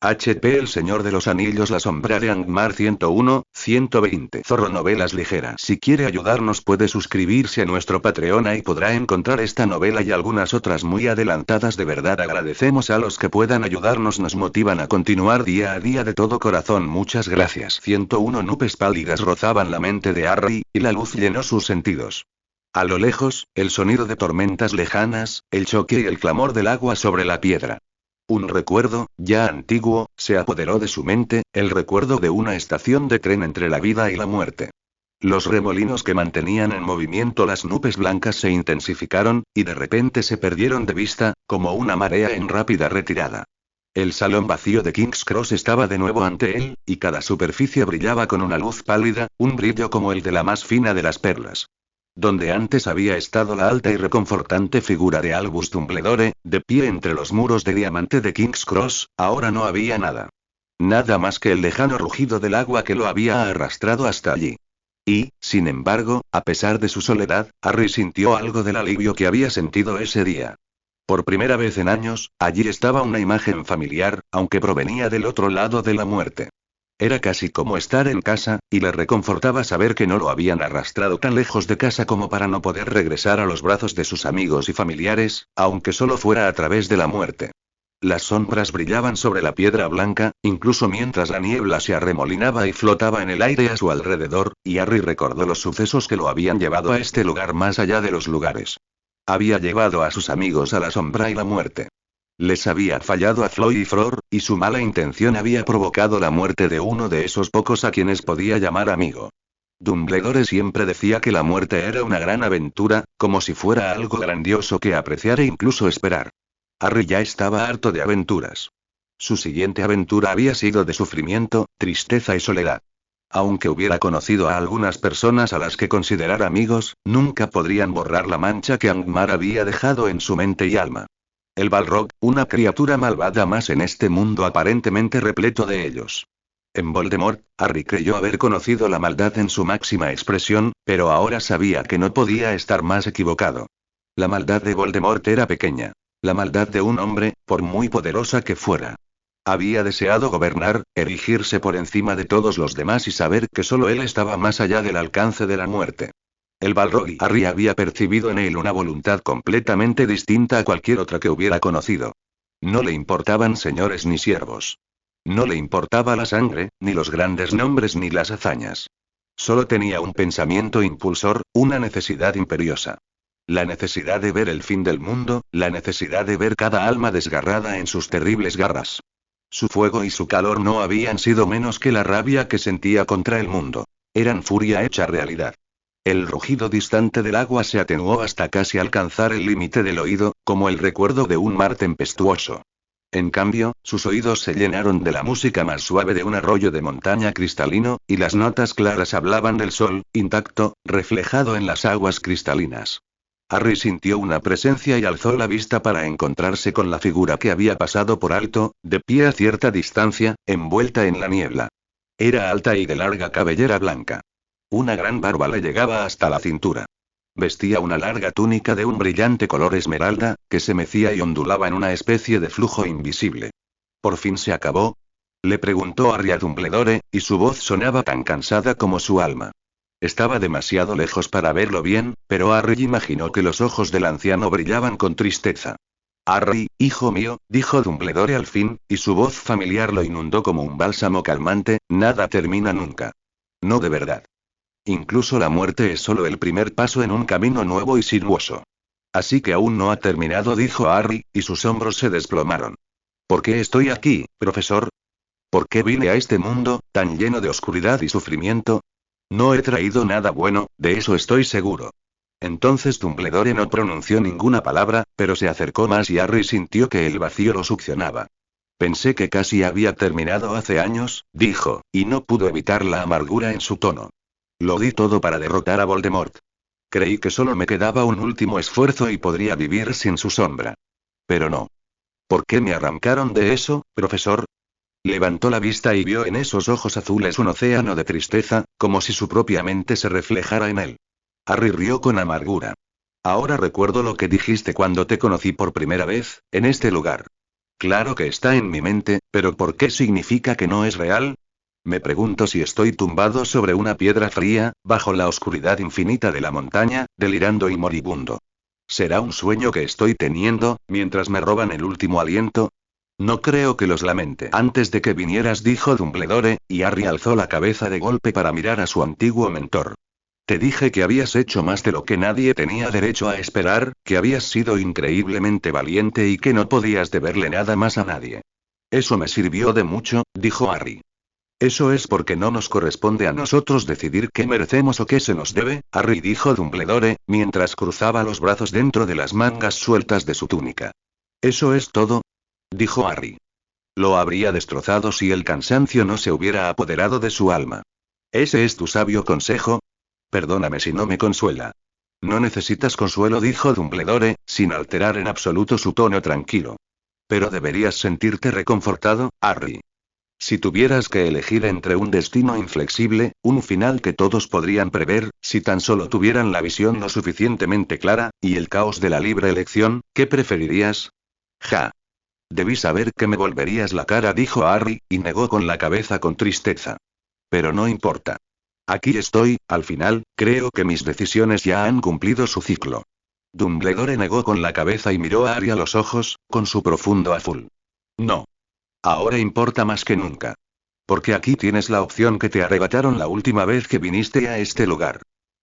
HP El Señor de los Anillos La Sombra de Angmar 101, 120 Zorro Novelas Ligeras. Si quiere ayudarnos puede suscribirse a nuestro Patreon y podrá encontrar esta novela y algunas otras muy adelantadas. De verdad agradecemos a los que puedan ayudarnos, nos motivan a continuar día a día de todo corazón. Muchas gracias. 101 nubes pálidas rozaban la mente de Harry, y la luz llenó sus sentidos. A lo lejos, el sonido de tormentas lejanas, el choque y el clamor del agua sobre la piedra. Un recuerdo, ya antiguo, se apoderó de su mente, el recuerdo de una estación de tren entre la vida y la muerte. Los remolinos que mantenían en movimiento las nubes blancas se intensificaron, y de repente se perdieron de vista, como una marea en rápida retirada. El salón vacío de King's Cross estaba de nuevo ante él, y cada superficie brillaba con una luz pálida, un brillo como el de la más fina de las perlas. Donde antes había estado la alta y reconfortante figura de Albus Dumbledore, de pie entre los muros de diamante de King's Cross, ahora no había nada. Nada más que el lejano rugido del agua que lo había arrastrado hasta allí. Y, sin embargo, a pesar de su soledad, Harry sintió algo del alivio que había sentido ese día. Por primera vez en años, allí estaba una imagen familiar, aunque provenía del otro lado de la muerte. Era casi como estar en casa, y le reconfortaba saber que no lo habían arrastrado tan lejos de casa como para no poder regresar a los brazos de sus amigos y familiares, aunque solo fuera a través de la muerte. Las sombras brillaban sobre la piedra blanca, incluso mientras la niebla se arremolinaba y flotaba en el aire a su alrededor, y Harry recordó los sucesos que lo habían llevado a este lugar más allá de los lugares. Había llevado a sus amigos a la sombra y la muerte. Les había fallado a Floyd y Flor, y su mala intención había provocado la muerte de uno de esos pocos a quienes podía llamar amigo. Dumbledore siempre decía que la muerte era una gran aventura, como si fuera algo grandioso que apreciar e incluso esperar. Harry ya estaba harto de aventuras. Su siguiente aventura había sido de sufrimiento, tristeza y soledad. Aunque hubiera conocido a algunas personas a las que considerar amigos, nunca podrían borrar la mancha que Angmar había dejado en su mente y alma. El Balrog, una criatura malvada más en este mundo aparentemente repleto de ellos. En Voldemort, Harry creyó haber conocido la maldad en su máxima expresión, pero ahora sabía que no podía estar más equivocado. La maldad de Voldemort era pequeña. La maldad de un hombre, por muy poderosa que fuera. Había deseado gobernar, erigirse por encima de todos los demás y saber que solo él estaba más allá del alcance de la muerte. El Balrog y Harry había percibido en él una voluntad completamente distinta a cualquier otra que hubiera conocido. No le importaban señores ni siervos. No le importaba la sangre, ni los grandes nombres ni las hazañas. Solo tenía un pensamiento impulsor, una necesidad imperiosa. La necesidad de ver el fin del mundo, la necesidad de ver cada alma desgarrada en sus terribles garras. Su fuego y su calor no habían sido menos que la rabia que sentía contra el mundo. Eran furia hecha realidad. El rugido distante del agua se atenuó hasta casi alcanzar el límite del oído, como el recuerdo de un mar tempestuoso. En cambio, sus oídos se llenaron de la música más suave de un arroyo de montaña cristalino, y las notas claras hablaban del sol, intacto, reflejado en las aguas cristalinas. Harry sintió una presencia y alzó la vista para encontrarse con la figura que había pasado por alto, de pie a cierta distancia, envuelta en la niebla. Era alta y de larga cabellera blanca. Una gran barba le llegaba hasta la cintura. Vestía una larga túnica de un brillante color esmeralda, que se mecía y ondulaba en una especie de flujo invisible. ¿Por fin se acabó?, le preguntó Harry a Dumbledore, y su voz sonaba tan cansada como su alma. Estaba demasiado lejos para verlo bien, pero Harry imaginó que los ojos del anciano brillaban con tristeza. Harry, hijo mío, dijo Dumbledore al fin, y su voz familiar lo inundó como un bálsamo calmante, nada termina nunca. No de verdad. Incluso la muerte es solo el primer paso en un camino nuevo y sinuoso. Así que aún no ha terminado, dijo Harry, y sus hombros se desplomaron. ¿Por qué estoy aquí, profesor? ¿Por qué vine a este mundo, tan lleno de oscuridad y sufrimiento? No he traído nada bueno, de eso estoy seguro. Entonces Dumbledore no pronunció ninguna palabra, pero se acercó más y Harry sintió que el vacío lo succionaba. Pensé que casi había terminado hace años, dijo, y no pudo evitar la amargura en su tono. Lo di todo para derrotar a Voldemort. Creí que solo me quedaba un último esfuerzo y podría vivir sin su sombra. Pero no. ¿Por qué me arrancaron de eso, profesor? Levantó la vista y vio en esos ojos azules un océano de tristeza, como si su propia mente se reflejara en él. Harry rió con amargura. Ahora recuerdo lo que dijiste cuando te conocí por primera vez, en este lugar. Claro que está en mi mente, pero ¿por qué significa que no es real? Me pregunto si estoy tumbado sobre una piedra fría, bajo la oscuridad infinita de la montaña, delirando y moribundo. ¿Será un sueño que estoy teniendo, mientras me roban el último aliento? No creo que los lamente. Antes de que vinieras, dijo Dumbledore, y Harry alzó la cabeza de golpe para mirar a su antiguo mentor. Te dije que habías hecho más de lo que nadie tenía derecho a esperar, que habías sido increíblemente valiente y que no podías deberle nada más a nadie. Eso me sirvió de mucho, dijo Harry. Eso es porque no nos corresponde a nosotros decidir qué merecemos o qué se nos debe, Harry, dijo Dumbledore, mientras cruzaba los brazos dentro de las mangas sueltas de su túnica. ¿Eso es todo? Dijo Harry. Lo habría destrozado si el cansancio no se hubiera apoderado de su alma. ¿Ese es tu sabio consejo? Perdóname si no me consuela. No necesitas consuelo, dijo Dumbledore, sin alterar en absoluto su tono tranquilo. Pero deberías sentirte reconfortado, Harry. Si tuvieras que elegir entre un destino inflexible, un final que todos podrían prever, si tan solo tuvieran la visión lo suficientemente clara, y el caos de la libre elección, ¿qué preferirías? Ja. Debí saber que me volverías la cara, dijo Harry, y negó con la cabeza con tristeza. Pero no importa. Aquí estoy, al final, creo que mis decisiones ya han cumplido su ciclo. Dumbledore negó con la cabeza y miró a Harry a los ojos, con su profundo azul. No. Ahora importa más que nunca. Porque aquí tienes la opción que te arrebataron la última vez que viniste a este lugar.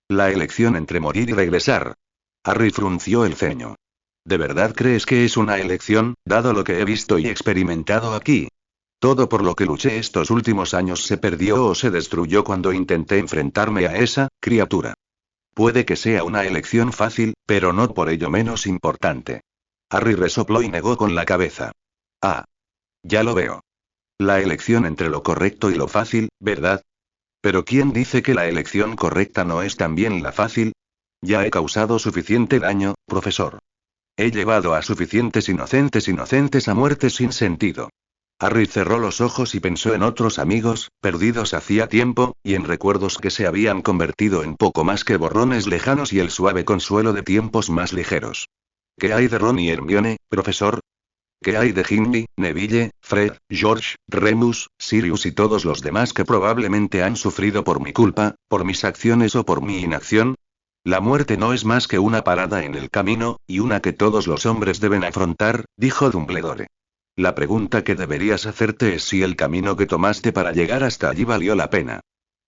La elección entre morir y regresar. Harry frunció el ceño. ¿De verdad crees que es una elección, dado lo que he visto y experimentado aquí? Todo por lo que luché estos últimos años se perdió o se destruyó cuando intenté enfrentarme a esa criatura. Puede que sea una elección fácil, pero no por ello menos importante. Harry resopló y negó con la cabeza. Ah. Ya lo veo. La elección entre lo correcto y lo fácil, ¿verdad? Pero ¿quién dice que la elección correcta no es también la fácil? Ya he causado suficiente daño, profesor. He llevado a suficientes inocentes a muerte sin sentido. Harry cerró los ojos y pensó en otros amigos, perdidos hacía tiempo, y en recuerdos que se habían convertido en poco más que borrones lejanos y el suave consuelo de tiempos más ligeros. ¿Qué hay de Ron y Hermione, profesor? ¿Qué hay de Ginny, Neville, Fred, George, Remus, Sirius y todos los demás que probablemente han sufrido por mi culpa, por mis acciones o por mi inacción? La muerte no es más que una parada en el camino, y una que todos los hombres deben afrontar, dijo Dumbledore. La pregunta que deberías hacerte es si el camino que tomaste para llegar hasta allí valió la pena.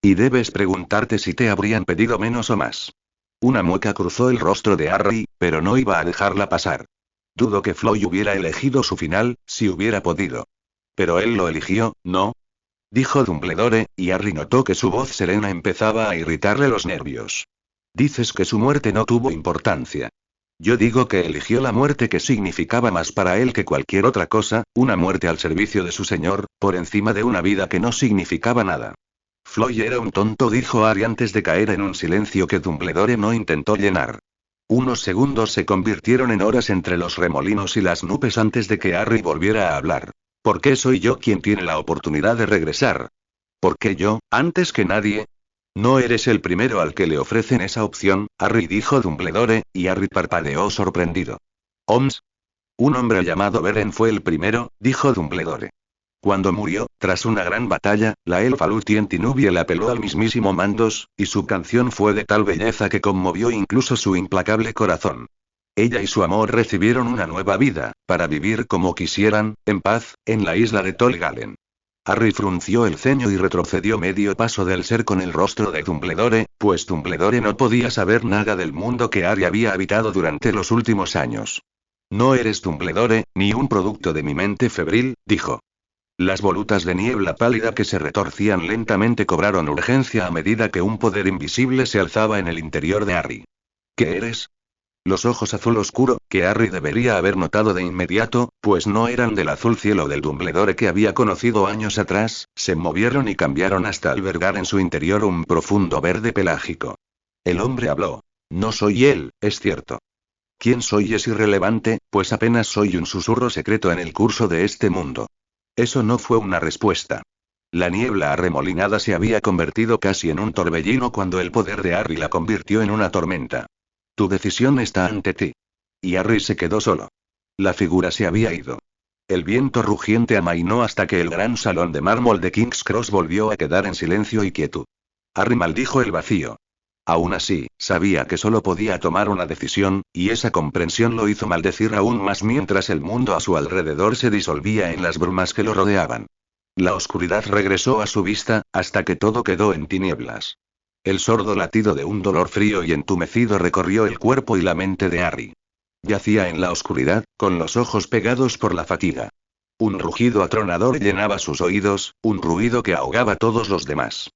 Y debes preguntarte si te habrían pedido menos o más. Una mueca cruzó el rostro de Harry, pero no iba a dejarla pasar. Dudo que Floyd hubiera elegido su final, si hubiera podido. Pero él lo eligió, ¿no? Dijo Dumbledore, y Harry notó que su voz serena empezaba a irritarle los nervios. Dices que su muerte no tuvo importancia. Yo digo que eligió la muerte que significaba más para él que cualquier otra cosa, una muerte al servicio de su señor, por encima de una vida que no significaba nada. Floyd era un tonto, dijo Harry antes de caer en un silencio que Dumbledore no intentó llenar. Unos segundos se convirtieron en horas entre los remolinos y las nubes antes de que Harry volviera a hablar. ¿Por qué soy yo quien tiene la oportunidad de regresar? ¿Por qué yo, antes que nadie? No eres el primero al que le ofrecen esa opción, Harry, dijo Dumbledore, y Harry parpadeó sorprendido. ¿Oms? Un hombre llamado Beren fue el primero, dijo Dumbledore. Cuando murió, tras una gran batalla, la elfa Lucien Tinubie la apeló al mismísimo Mandos, y su canción fue de tal belleza que conmovió incluso su implacable corazón. Ella y su amor recibieron una nueva vida, para vivir como quisieran, en paz, en la isla de Tol Galen. Harry frunció el ceño y retrocedió medio paso del ser con el rostro de Dumbledore, pues Dumbledore no podía saber nada del mundo que Harry había habitado durante los últimos años. No eres Dumbledore, ni un producto de mi mente febril, dijo. Las volutas de niebla pálida que se retorcían lentamente cobraron urgencia a medida que un poder invisible se alzaba en el interior de Harry. ¿Qué eres? Los ojos azul oscuro, que Harry debería haber notado de inmediato, pues no eran del azul cielo del Dumbledore que había conocido años atrás, se movieron y cambiaron hasta albergar en su interior un profundo verde pelágico. El hombre habló. No soy él, es cierto. ¿Quién soy es irrelevante, pues apenas soy un susurro secreto en el curso de este mundo? Eso no fue una respuesta. La niebla arremolinada se había convertido casi en un torbellino cuando el poder de Harry la convirtió en una tormenta. Tu decisión está ante ti. Y Harry se quedó solo. La figura se había ido. El viento rugiente amainó hasta que el gran salón de mármol de King's Cross volvió a quedar en silencio y quietud. Harry maldijo el vacío. Aún así, sabía que solo podía tomar una decisión, y esa comprensión lo hizo maldecir aún más mientras el mundo a su alrededor se disolvía en las brumas que lo rodeaban. La oscuridad regresó a su vista, hasta que todo quedó en tinieblas. El sordo latido de un dolor frío y entumecido recorrió el cuerpo y la mente de Harry. Yacía en la oscuridad, con los ojos pegados por la fatiga. Un rugido atronador llenaba sus oídos, un ruido que ahogaba todos los demás.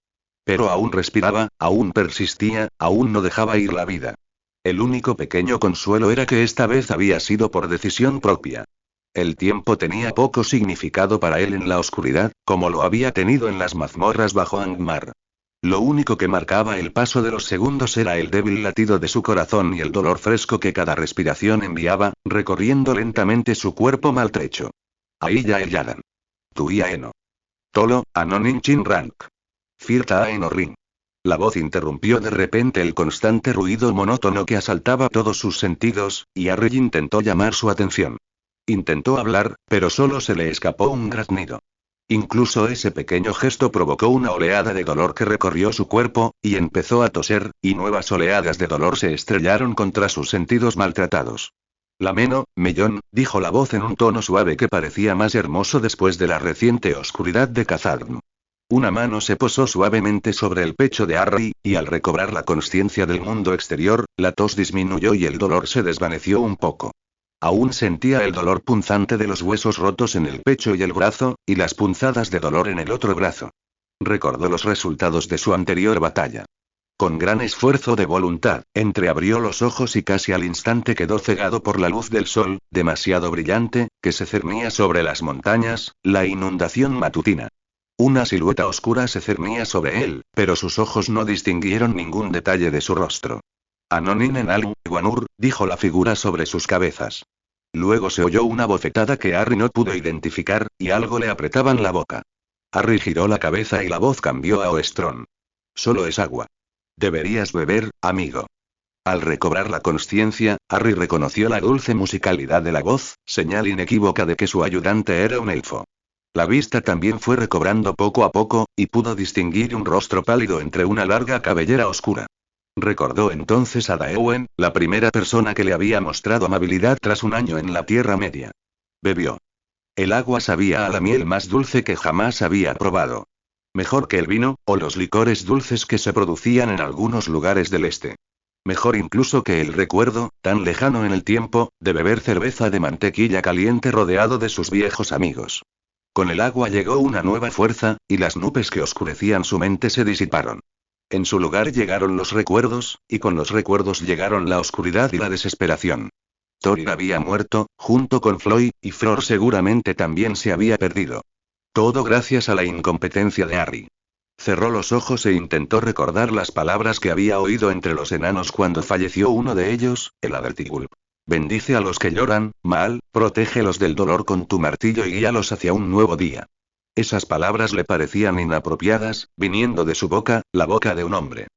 Pero aún respiraba, aún persistía, aún no dejaba ir la vida. El único pequeño consuelo era que esta vez había sido por decisión propia. El tiempo tenía poco significado para él en la oscuridad, como lo había tenido en las mazmorras bajo Angmar. Lo único que marcaba el paso de los segundos era el débil latido de su corazón y el dolor fresco que cada respiración enviaba, recorriendo lentamente su cuerpo maltrecho. Ailla Elladan. Tuia Eno. Tolo, Anonin Chin Rank. Firta Eno Ring. La voz interrumpió de repente el constante ruido monótono que asaltaba todos sus sentidos, y Harry intentó llamar su atención. Intentó hablar, pero solo se le escapó un graznido. Incluso ese pequeño gesto provocó una oleada de dolor que recorrió su cuerpo, y empezó a toser, y nuevas oleadas de dolor se estrellaron contra sus sentidos maltratados. Lameno, Mellón, dijo la voz en un tono suave que parecía más hermoso después de la reciente oscuridad de Khazad-dûm. Una mano se posó suavemente sobre el pecho de Harry, y al recobrar la consciencia del mundo exterior, la tos disminuyó y el dolor se desvaneció un poco. Aún sentía el dolor punzante de los huesos rotos en el pecho y el brazo, y las punzadas de dolor en el otro brazo. Recordó los resultados de su anterior batalla. Con gran esfuerzo de voluntad, entreabrió los ojos y casi al instante quedó cegado por la luz del sol, demasiado brillante, que se cernía sobre las montañas, la inundación matutina. Una silueta oscura se cernía sobre él, pero sus ojos no distinguieron ningún detalle de su rostro. Anonin en Al Guanur, dijo la figura sobre sus cabezas. Luego se oyó una bofetada que Harry no pudo identificar, y algo le apretaban la boca. Harry giró la cabeza y la voz cambió a Oestron. Solo es agua. Deberías beber, amigo. Al recobrar la consciencia, Harry reconoció la dulce musicalidad de la voz, señal inequívoca de que su ayudante era un elfo. La vista también fue recobrando poco a poco, y pudo distinguir un rostro pálido entre una larga cabellera oscura. Recordó entonces a Daewen, la primera persona que le había mostrado amabilidad tras un año en la Tierra Media. Bebió. El agua sabía a la miel más dulce que jamás había probado. Mejor que el vino, o los licores dulces que se producían en algunos lugares del este. Mejor incluso que el recuerdo, tan lejano en el tiempo, de beber cerveza de mantequilla caliente rodeado de sus viejos amigos. Con el agua llegó una nueva fuerza, y las nubes que oscurecían su mente se disiparon. En su lugar llegaron los recuerdos, y con los recuerdos llegaron la oscuridad y la desesperación. Thorir había muerto, junto con Floyd, y Flor seguramente también se había perdido. Todo gracias a la incompetencia de Harry. Cerró los ojos e intentó recordar las palabras que había oído entre los enanos cuando falleció uno de ellos, el Adeltigulp. Bendice a los que lloran, Mal, protégelos del dolor con tu martillo y guíalos hacia un nuevo día. Esas palabras le parecían inapropiadas, viniendo de su boca, la boca de un hombre.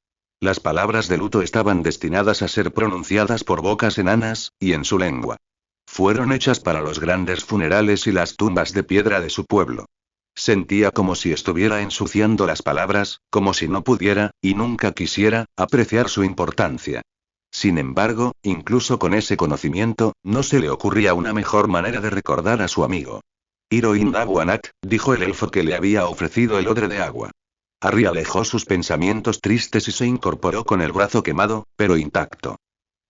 Las palabras de luto estaban destinadas a ser pronunciadas por bocas enanas, y en su lengua. Fueron hechas para los grandes funerales y las tumbas de piedra de su pueblo. Sentía como si estuviera ensuciando las palabras, como si no pudiera, y nunca quisiera, apreciar su importancia. Sin embargo, incluso con ese conocimiento, no se le ocurría una mejor manera de recordar a su amigo. Iroin Dabuanak, dijo el elfo que le había ofrecido el odre de agua. Harry alejó sus pensamientos tristes y se incorporó con el brazo quemado, pero intacto.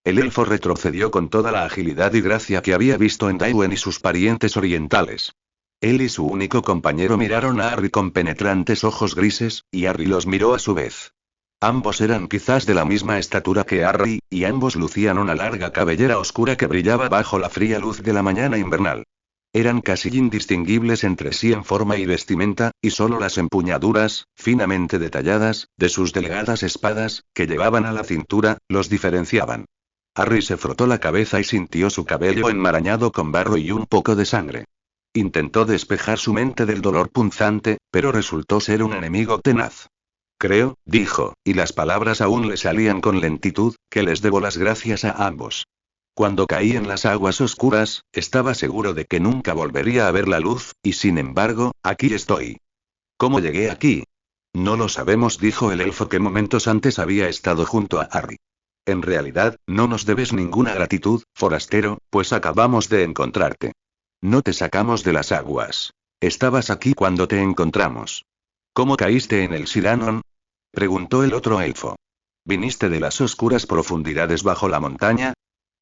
El elfo retrocedió con toda la agilidad y gracia que había visto en Daewen y sus parientes orientales. Él y su único compañero miraron a Harry con penetrantes ojos grises, y Harry los miró a su vez. Ambos eran quizás de la misma estatura que Harry, y ambos lucían una larga cabellera oscura que brillaba bajo la fría luz de la mañana invernal. Eran casi indistinguibles entre sí en forma y vestimenta, y solo las empuñaduras, finamente detalladas, de sus delgadas espadas, que llevaban a la cintura, los diferenciaban. Harry se frotó la cabeza y sintió su cabello enmarañado con barro y un poco de sangre. Intentó despejar su mente del dolor punzante, pero resultó ser un enemigo tenaz. Creo, dijo, y las palabras aún le salían con lentitud, que les debo las gracias a ambos. Cuando caí en las aguas oscuras, estaba seguro de que nunca volvería a ver la luz, y sin embargo, aquí estoy. ¿Cómo llegué aquí? No lo sabemos, dijo el elfo que momentos antes había estado junto a Harry. En realidad, no nos debes ninguna gratitud, forastero, pues acabamos de encontrarte. No te sacamos de las aguas. Estabas aquí cuando te encontramos. ¿Cómo caíste en el Siranon? Preguntó el otro elfo. ¿Viniste de las oscuras profundidades bajo la montaña?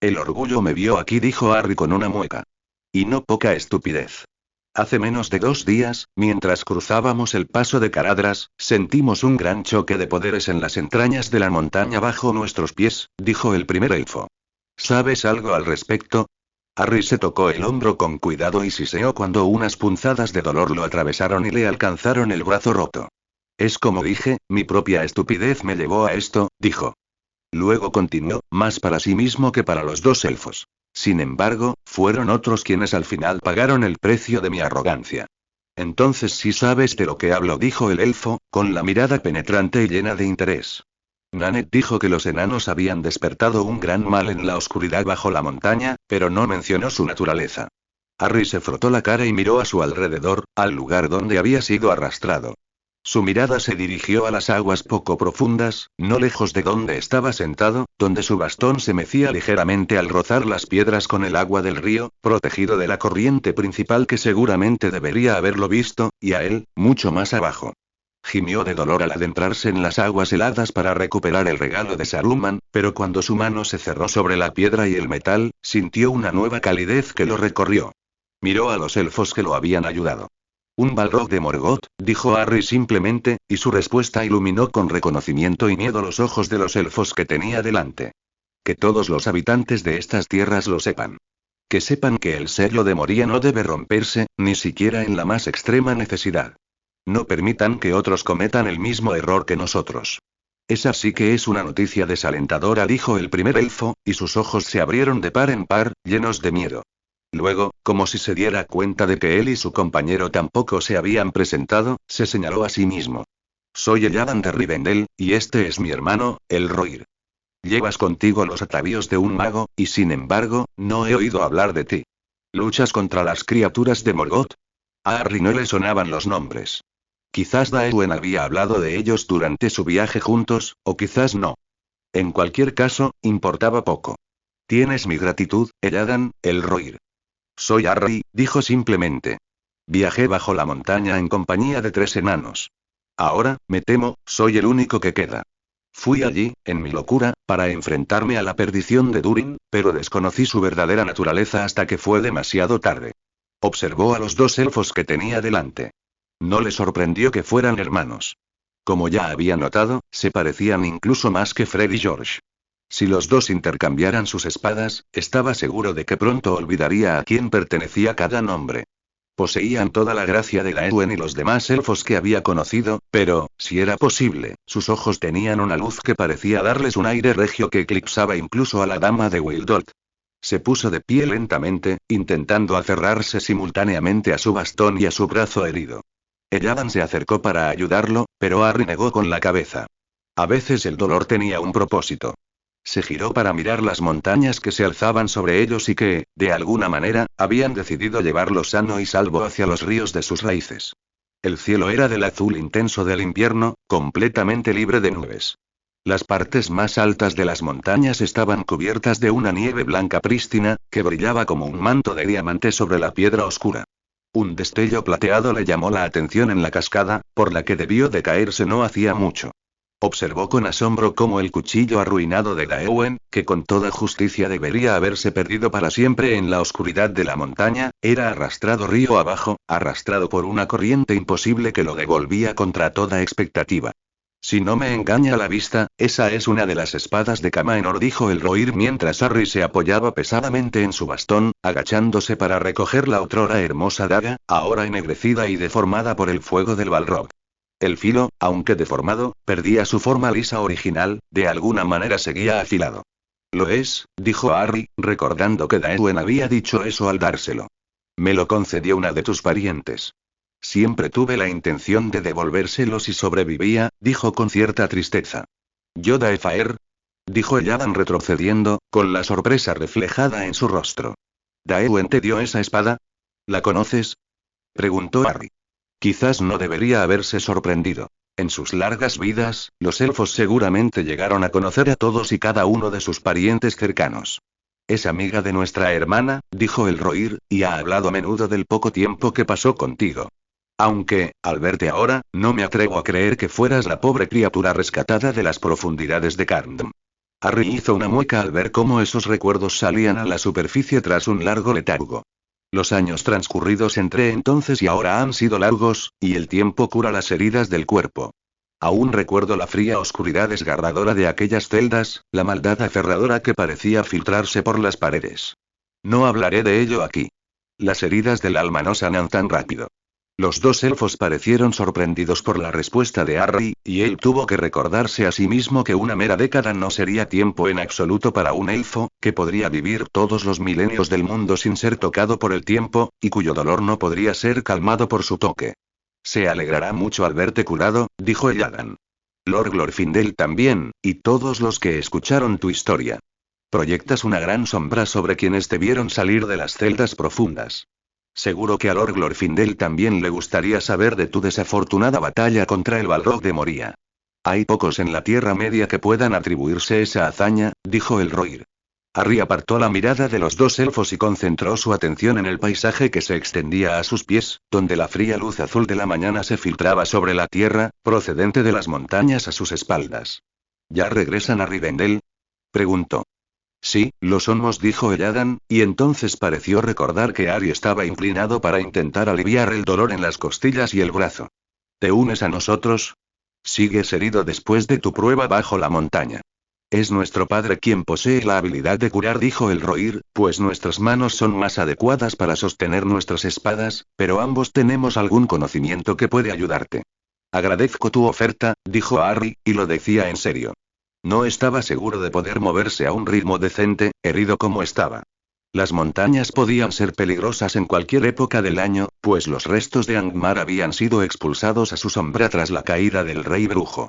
El orgullo me vio aquí, dijo Harry con una mueca. Y no poca estupidez. Hace menos de 2 días, mientras cruzábamos el paso de Caradras, sentimos un gran choque de poderes en las entrañas de la montaña bajo nuestros pies, dijo el primer elfo. ¿Sabes algo al respecto? Harry se tocó el hombro con cuidado y siseó cuando unas punzadas de dolor lo atravesaron y le alcanzaron el brazo roto. Es como dije, mi propia estupidez me llevó a esto, dijo. Luego continuó, más para sí mismo que para los 2 elfos. Sin embargo, fueron otros quienes al final pagaron el precio de mi arrogancia. Entonces sí sabes de lo que hablo, dijo el elfo, con la mirada penetrante y llena de interés. Nanette dijo que los enanos habían despertado un gran mal en la oscuridad bajo la montaña, pero no mencionó su naturaleza. Harry se frotó la cara y miró a su alrededor, al lugar donde había sido arrastrado. Su mirada se dirigió a las aguas poco profundas, no lejos de donde estaba sentado, donde su bastón se mecía ligeramente al rozar las piedras con el agua del río, protegido de la corriente principal que seguramente debería haberlo visto, y a él, mucho más abajo. Gimió de dolor al adentrarse en las aguas heladas para recuperar el regalo de Saruman, pero cuando su mano se cerró sobre la piedra y el metal, sintió una nueva calidez que lo recorrió. Miró a los elfos que lo habían ayudado. Un Balrog de Morgoth, dijo Harry simplemente, y su respuesta iluminó con reconocimiento y miedo los ojos de los elfos que tenía delante. Que todos los habitantes de estas tierras lo sepan. Que sepan que el sello de Moria no debe romperse, ni siquiera en la más extrema necesidad. No permitan que otros cometan el mismo error que nosotros. Esa sí que es una noticia desalentadora, dijo el primer elfo, y sus ojos se abrieron de par en par, llenos de miedo. Luego, como si se diera cuenta de que él y su compañero tampoco se habían presentado, se señaló a sí mismo. Soy el Adam de Rivendell, y este es mi hermano, el Rohirrim. Llevas contigo los atavíos de un mago, y sin embargo, no he oído hablar de ti. ¿Luchas contra las criaturas de Morgoth? A Harry no le sonaban los nombres. Quizás Daewin había hablado de ellos durante su viaje juntos, o quizás no. En cualquier caso, importaba poco. Tienes mi gratitud, Elladan, el Rohirrim. Soy Harry, dijo simplemente. Viajé bajo la montaña en compañía de 3 enanos. Ahora, me temo, soy el único que queda. Fui allí, en mi locura, para enfrentarme a la perdición de Durin, pero desconocí su verdadera naturaleza hasta que fue demasiado tarde. Observó a los 2 elfos que tenía delante. No le sorprendió que fueran hermanos. Como ya había notado, se parecían incluso más que Fred y George. Si los 2 intercambiaran sus espadas, estaba seguro de que pronto olvidaría a quién pertenecía cada nombre. Poseían toda la gracia de Daewin y los demás elfos que había conocido, pero, si era posible, sus ojos tenían una luz que parecía darles un aire regio que eclipsaba incluso a la dama de Wildot. Se puso de pie lentamente, intentando aferrarse simultáneamente a su bastón y a su brazo herido. Elladan se acercó para ayudarlo, pero Harry negó con la cabeza. A veces el dolor tenía un propósito. Se giró para mirar las montañas que se alzaban sobre ellos y que, de alguna manera, habían decidido llevarlo sano y salvo hacia los ríos de sus raíces. El cielo era del azul intenso del invierno, completamente libre de nubes. Las partes más altas de las montañas estaban cubiertas de una nieve blanca prístina, que brillaba como un manto de diamante sobre la piedra oscura. Un destello plateado le llamó la atención en la cascada, por la que debió de caerse no hacía mucho. Observó con asombro cómo el cuchillo arruinado de Daewin, que con toda justicia debería haberse perdido para siempre en la oscuridad de la montaña, era arrastrado río abajo, arrastrado por una corriente imposible que lo devolvía contra toda expectativa. Si no me engaña la vista, esa es una de las espadas de Camaenor, dijo el Rohirrim mientras Harry se apoyaba pesadamente en su bastón, agachándose para recoger la otrora hermosa daga, ahora ennegrecida y deformada por el fuego del Balrog. El filo, aunque deformado, perdía su forma lisa original, de alguna manera seguía afilado. Lo es, dijo Harry, recordando que Daewin había dicho eso al dárselo. Me lo concedió una de tus parientes. Siempre tuve la intención de devolvérselo si sobrevivía, dijo con cierta tristeza. ¿Yo Daefaer? dijo Eladan retrocediendo, con la sorpresa reflejada en su rostro. ¿Daewen te dio esa espada? ¿La conoces? Preguntó Harry. Quizás no debería haberse sorprendido. En sus largas vidas, los elfos seguramente llegaron a conocer a todos y cada uno de sus parientes cercanos. Es amiga de nuestra hermana, dijo el Rohirr, y ha hablado a menudo del poco tiempo que pasó contigo. Aunque, al verte ahora, no me atrevo a creer que fueras la pobre criatura rescatada de las profundidades de Carndom. Harry hizo una mueca al ver cómo esos recuerdos salían a la superficie tras un largo letargo. Los años transcurridos entre entonces y ahora han sido largos, y el tiempo cura las heridas del cuerpo. Aún recuerdo la fría oscuridad desgarradora de aquellas celdas, la maldad aferradora que parecía filtrarse por las paredes. No hablaré de ello aquí. Las heridas del alma no sanan tan rápido. Los dos elfos parecieron sorprendidos por la respuesta de Harry, y él tuvo que recordarse a sí mismo que una mera década no sería tiempo en absoluto para un elfo, que podría vivir todos los milenios del mundo sin ser tocado por el tiempo, y cuyo dolor no podría ser calmado por su toque. Se alegrará mucho al verte curado, dijo Eladan. Lord Glorfindel también, y todos los que escucharon tu historia. Proyectas una gran sombra sobre quienes te vieron salir de las celdas profundas. Seguro que a Lord Glorfindel también le gustaría saber de tu desafortunada batalla contra el Balrog de Moria. Hay pocos en la Tierra Media que puedan atribuirse esa hazaña, dijo el Rohirr. Harry apartó la mirada de los dos elfos y concentró su atención en el paisaje que se extendía a sus pies, donde la fría luz azul de la mañana se filtraba sobre la tierra, procedente de las montañas a sus espaldas. ¿Ya regresan a Rivendell?, preguntó. Sí, lo somos, dijo Eladan, y entonces pareció recordar que Harry estaba inclinado para intentar aliviar el dolor en las costillas y el brazo. ¿Te unes a nosotros? Sigues herido después de tu prueba bajo la montaña. Es nuestro padre quien posee la habilidad de curar, dijo el Rohirr, pues nuestras manos son más adecuadas para sostener nuestras espadas, pero ambos tenemos algún conocimiento que puede ayudarte. Agradezco tu oferta, dijo Harry, y lo decía en serio. No estaba seguro de poder moverse a un ritmo decente, herido como estaba. Las montañas podían ser peligrosas en cualquier época del año, pues los restos de Angmar habían sido expulsados a su sombra tras la caída del rey brujo.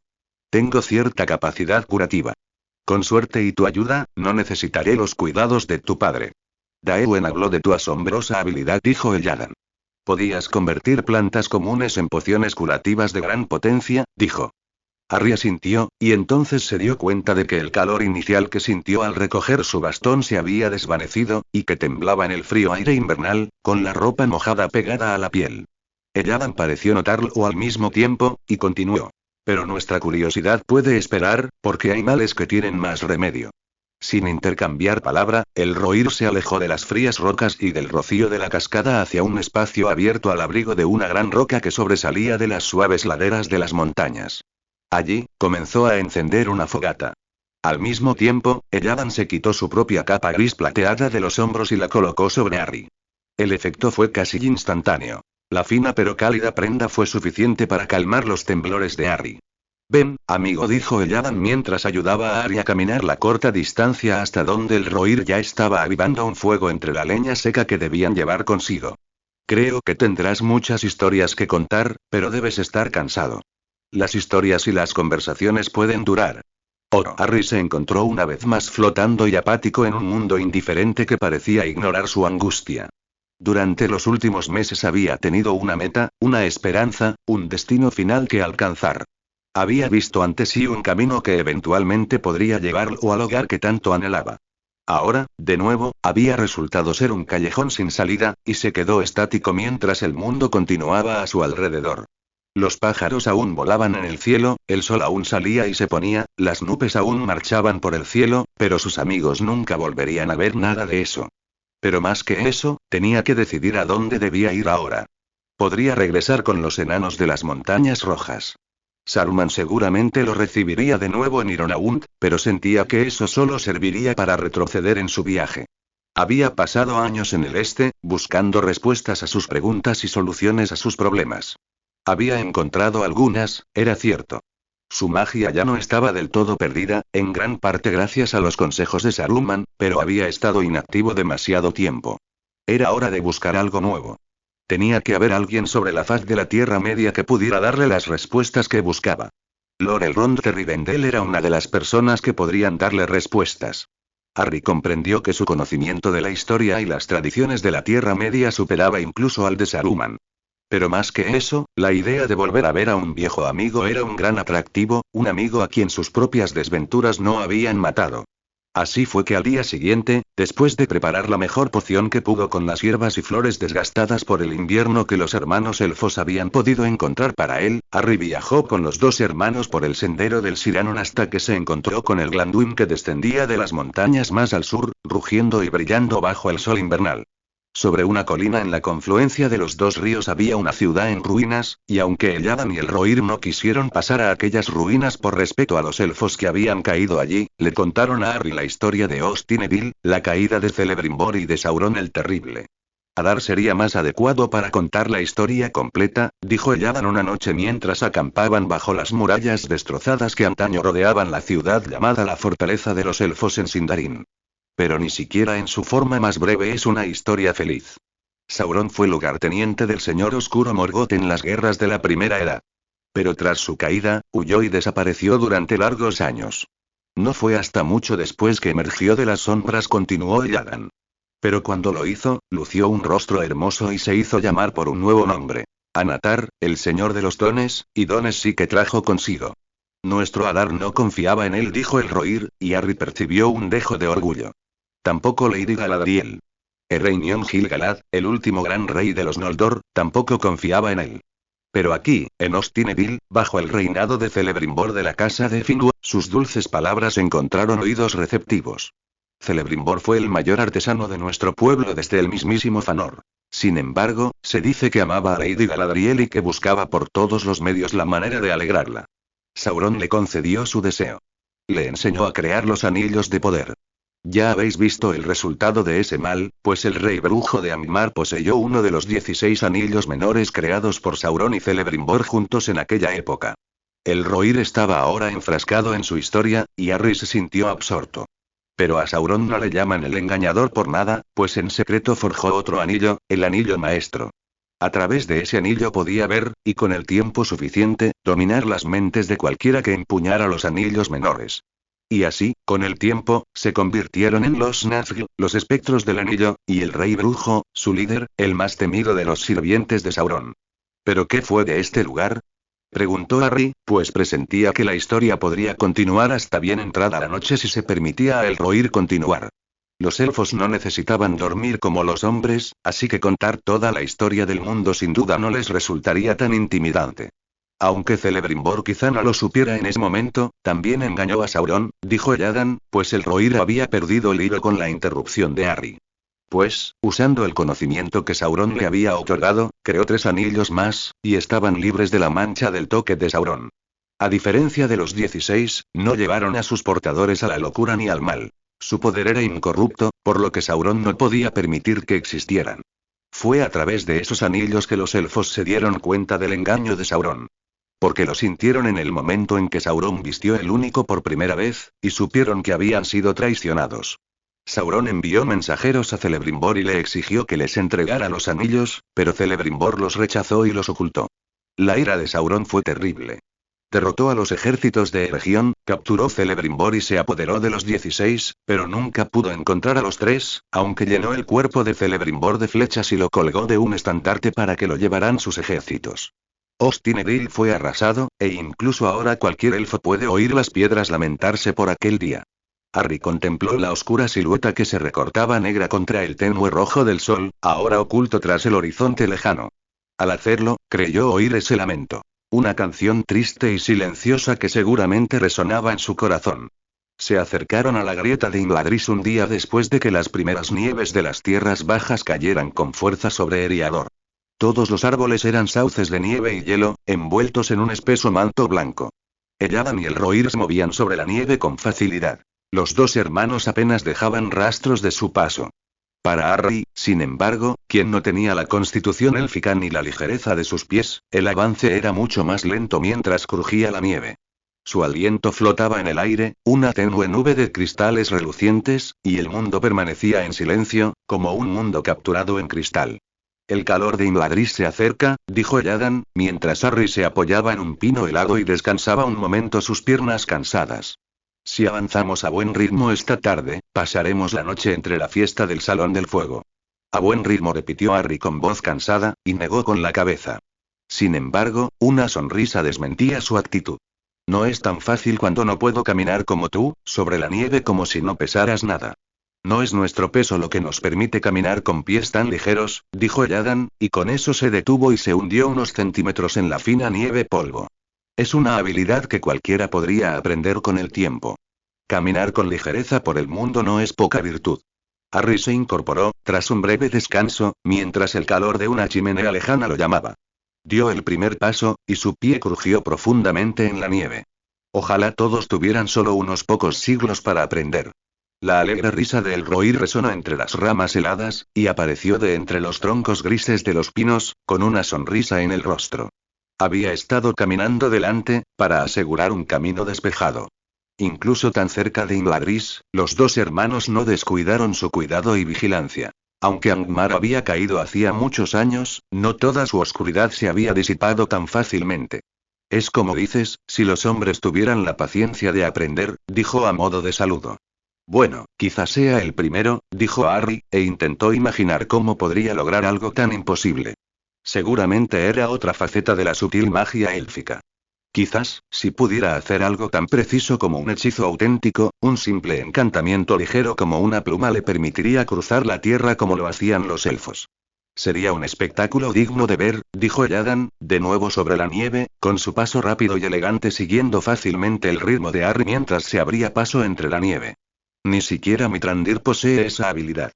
Tengo cierta capacidad curativa. Con suerte y tu ayuda, no necesitaré los cuidados de tu padre. Daewen habló de tu asombrosa habilidad, dijo Eladan. Podías convertir plantas comunes en pociones curativas de gran potencia, dijo. Harry asintió, y entonces se dio cuenta de que el calor inicial que sintió al recoger su bastón se había desvanecido, y que temblaba en el frío aire invernal, con la ropa mojada pegada a la piel. Eladan pareció notarlo al mismo tiempo, y continuó. Pero nuestra curiosidad puede esperar, porque hay males que tienen más remedio. Sin intercambiar palabra, el Rohirr se alejó de las frías rocas y del rocío de la cascada hacia un espacio abierto al abrigo de una gran roca que sobresalía de las suaves laderas de las montañas. Allí, comenzó a encender una fogata. Al mismo tiempo, Eladan se quitó su propia capa gris plateada de los hombros y la colocó sobre Harry. El efecto fue casi instantáneo. La fina pero cálida prenda fue suficiente para calmar los temblores de Harry. Ven, amigo, dijo Eladan mientras ayudaba a Harry a caminar la corta distancia hasta donde el Rohirr ya estaba avivando un fuego entre la leña seca que debían llevar consigo. Creo que tendrás muchas historias que contar, pero debes estar cansado. Las historias y las conversaciones pueden durar. Harry se encontró una vez más flotando y apático en un mundo indiferente que parecía ignorar su angustia. Durante los últimos meses había tenido una meta, una esperanza, un destino final que alcanzar. Había visto ante sí un camino que eventualmente podría llevarlo al hogar que tanto anhelaba. Ahora, de nuevo, había resultado ser un callejón sin salida, y se quedó estático mientras el mundo continuaba a su alrededor. Los pájaros aún volaban en el cielo, el sol aún salía y se ponía, las nubes aún marchaban por el cielo, pero sus amigos nunca volverían a ver nada de eso. Pero más que eso, tenía que decidir a dónde debía ir ahora. Podría regresar con los enanos de las montañas rojas. Saruman seguramente lo recibiría de nuevo en Ironaunt, pero sentía que eso solo serviría para retroceder en su viaje. Había pasado años en el este, buscando respuestas a sus preguntas y soluciones a sus problemas. Había encontrado algunas, era cierto. Su magia ya no estaba del todo perdida, en gran parte gracias a los consejos de Saruman, pero había estado inactivo demasiado tiempo. Era hora de buscar algo nuevo. Tenía que haber alguien sobre la faz de la Tierra Media que pudiera darle las respuestas que buscaba. Lord Elrond de Rivendell era una de las personas que podrían darle respuestas. Harry comprendió que su conocimiento de la historia y las tradiciones de la Tierra Media superaba incluso al de Saruman. Pero más que eso, la idea de volver a ver a un viejo amigo era un gran atractivo, un amigo a quien sus propias desventuras no habían matado. Así fue que al día siguiente, después de preparar la mejor poción que pudo con las hierbas y flores desgastadas por el invierno que los hermanos elfos habían podido encontrar para él, Harry viajó con los dos hermanos por el sendero del Siranon hasta que se encontró con el Glanduin que descendía de las montañas más al sur, rugiendo y brillando bajo el sol invernal. Sobre una colina en la confluencia de los dos ríos había una ciudad en ruinas, y aunque el Adam y el Rohirrim no quisieron pasar a aquellas ruinas por respeto a los elfos que habían caído allí, le contaron a Harry la historia de Ostineville, la caída de Celebrimbor y de Sauron el Terrible. Adar sería más adecuado para contar la historia completa, dijo el Adam una noche mientras acampaban bajo las murallas destrozadas que antaño rodeaban la ciudad llamada la Fortaleza de los Elfos en Sindarin. Pero ni siquiera en su forma más breve es una historia feliz. Sauron fue lugarteniente del Señor Oscuro Morgoth en las guerras de la Primera Edad. Pero tras su caída, huyó y desapareció durante largos años. No fue hasta mucho después que emergió de las sombras, continuó Elladan. Pero cuando lo hizo, lució un rostro hermoso y se hizo llamar por un nuevo nombre. Anatar, el Señor de los Dones, y dones sí que trajo consigo. Nuestro Adar no confiaba en él, dijo el Rohirrim, y Harry percibió un dejo de orgullo. Tampoco Lady Galadriel. Ereinion Gil-galad, el último gran rey de los Noldor, tampoco confiaba en él. Pero aquí, en Ostineville, bajo el reinado de Celebrimbor de la casa de Finwë, sus dulces palabras encontraron oídos receptivos. Celebrimbor fue el mayor artesano de nuestro pueblo desde el mismísimo Fëanor. Sin embargo, se dice que amaba a Lady Galadriel y que buscaba por todos los medios la manera de alegrarla. Sauron le concedió su deseo. Le enseñó a crear los anillos de poder. Ya habéis visto el resultado de ese mal, pues el rey brujo de Angmar poseyó uno de los 16 anillos menores creados por Sauron y Celebrimbor juntos en aquella época. El Rohirrim estaba ahora enfrascado en su historia, y Harry se sintió absorto. Pero a Sauron no le llaman el engañador por nada, pues en secreto forjó otro anillo, el anillo maestro. A través de ese anillo podía ver, y con el tiempo suficiente, dominar las mentes de cualquiera que empuñara los anillos menores. Y así, con el tiempo, se convirtieron en los Nazgûl, los espectros del anillo, y el rey brujo, su líder, el más temido de los sirvientes de Sauron. ¿Pero qué fue de este lugar?, preguntó Harry, pues presentía que la historia podría continuar hasta bien entrada la noche si se permitía a el Rohirrim continuar. Los elfos no necesitaban dormir como los hombres, así que contar toda la historia del mundo sin duda no les resultaría tan intimidante. Aunque Celebrimbor quizá no lo supiera en ese momento, también engañó a Sauron, dijo Elladan, pues el Rohirrim había perdido el hilo con la interrupción de Harry. Pues, usando el conocimiento que Sauron le había otorgado, creó 3 anillos más, y estaban libres de la mancha del toque de Sauron. A diferencia de los 16, no llevaron a sus portadores a la locura ni al mal. Su poder era incorrupto, por lo que Sauron no podía permitir que existieran. Fue a través de esos anillos que los elfos se dieron cuenta del engaño de Sauron. Porque lo sintieron en el momento en que Sauron vistió el único por primera vez, y supieron que habían sido traicionados. Sauron envió mensajeros a Celebrimbor y le exigió que les entregara los anillos, pero Celebrimbor los rechazó y los ocultó. La ira de Sauron fue terrible. Derrotó a los ejércitos de Eregion, capturó Celebrimbor y se apoderó de los 16, pero nunca pudo encontrar a los 3, aunque llenó el cuerpo de Celebrimbor de flechas y lo colgó de un estandarte para que lo llevaran sus ejércitos. Ostineville fue arrasado, e incluso ahora cualquier elfo puede oír las piedras lamentarse por aquel día. Harry contempló la oscura silueta que se recortaba negra contra el tenue rojo del sol, ahora oculto tras el horizonte lejano. Al hacerlo, creyó oír ese lamento. Una canción triste y silenciosa que seguramente resonaba en su corazón. Se acercaron a la grieta de Imladris un día después de que las primeras nieves de las tierras bajas cayeran con fuerza sobre Eriador. Todos los árboles eran sauces de nieve y hielo, envueltos en un espeso manto blanco. Elladan y el Rohirrim se movían sobre la nieve con facilidad. Los dos hermanos apenas dejaban rastros de su paso. Para Harry, sin embargo, quien no tenía la constitución élfica ni la ligereza de sus pies, el avance era mucho más lento mientras crujía la nieve. Su aliento flotaba en el aire, una tenue nube de cristales relucientes, y el mundo permanecía en silencio, como un mundo capturado en cristal. El calor de Imladris se acerca, dijo Yadan, mientras Harry se apoyaba en un pino helado y descansaba un momento sus piernas cansadas. Si avanzamos a buen ritmo esta tarde, pasaremos la noche entre la fiesta del Salón del Fuego. A buen ritmo, repitió Harry con voz cansada, y negó con la cabeza. Sin embargo, una sonrisa desmentía su actitud. No es tan fácil cuando no puedo caminar como tú, sobre la nieve como si no pesaras nada. No es nuestro peso lo que nos permite caminar con pies tan ligeros, dijo Yadan, y con eso se detuvo y se hundió unos centímetros en la fina nieve polvo. Es una habilidad que cualquiera podría aprender con el tiempo. Caminar con ligereza por el mundo no es poca virtud. Harry se incorporó, tras un breve descanso, mientras el calor de una chimenea lejana lo llamaba. Dio el primer paso, y su pie crujió profundamente en la nieve. Ojalá todos tuvieran solo unos pocos siglos para aprender. La alegre risa de Elroy resonó entre las ramas heladas, y apareció de entre los troncos grises de los pinos, con una sonrisa en el rostro. Había estado caminando delante, para asegurar un camino despejado. Incluso tan cerca de Imladris, los dos hermanos no descuidaron su cuidado y vigilancia. Aunque Angmar había caído hacía muchos años, no toda su oscuridad se había disipado tan fácilmente. Es como dices, si los hombres tuvieran la paciencia de aprender, dijo a modo de saludo. Bueno, quizás sea el primero, dijo Harry, e intentó imaginar cómo podría lograr algo tan imposible. Seguramente era otra faceta de la sutil magia élfica. Quizás, si pudiera hacer algo tan preciso como un hechizo auténtico, un simple encantamiento ligero como una pluma le permitiría cruzar la tierra como lo hacían los elfos. Sería un espectáculo digno de ver, dijo Yadan, de nuevo sobre la nieve, con su paso rápido y elegante siguiendo fácilmente el ritmo de Harry mientras se abría paso entre la nieve. Ni siquiera Mitrandir posee esa habilidad.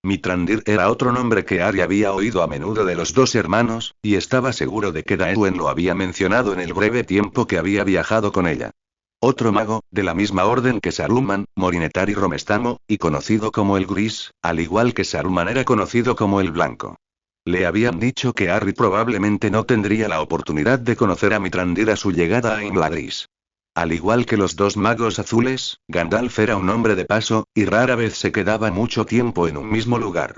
Mitrandir era otro nombre que Harry había oído a menudo de los dos hermanos, y estaba seguro de que Daewin lo había mencionado en el breve tiempo que había viajado con ella. Otro mago, de la misma orden que Saruman, Morinetari Romestamo, y conocido como el Gris, al igual que Saruman era conocido como el Blanco. Le habían dicho que Harry probablemente no tendría la oportunidad de conocer a Mitrandir a su llegada a Imladris. Al igual que los dos magos azules, Gandalf era un hombre de paso, y rara vez se quedaba mucho tiempo en un mismo lugar.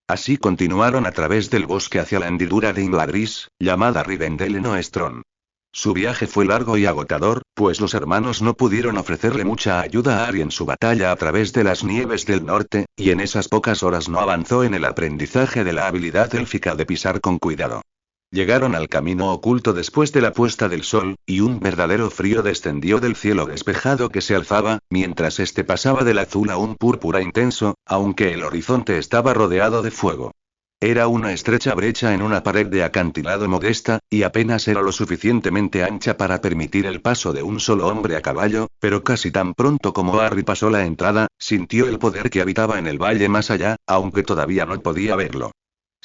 Así continuaron a través del bosque hacia la hendidura de Imladris, llamada Rivendell en Oestron. Su viaje fue largo y agotador, pues los hermanos no pudieron ofrecerle mucha ayuda a Harry en su batalla a través de las nieves del norte, y en esas pocas horas no avanzó en el aprendizaje de la habilidad élfica de pisar con cuidado. Llegaron al camino oculto después de la puesta del sol, y un verdadero frío descendió del cielo despejado que se alzaba, mientras este pasaba del azul a un púrpura intenso, aunque el horizonte estaba rodeado de fuego. Era una estrecha brecha en una pared de acantilado modesta, y apenas era lo suficientemente ancha para permitir el paso de un solo hombre a caballo, pero casi tan pronto como Harry pasó la entrada, sintió el poder que habitaba en el valle más allá, aunque todavía no podía verlo.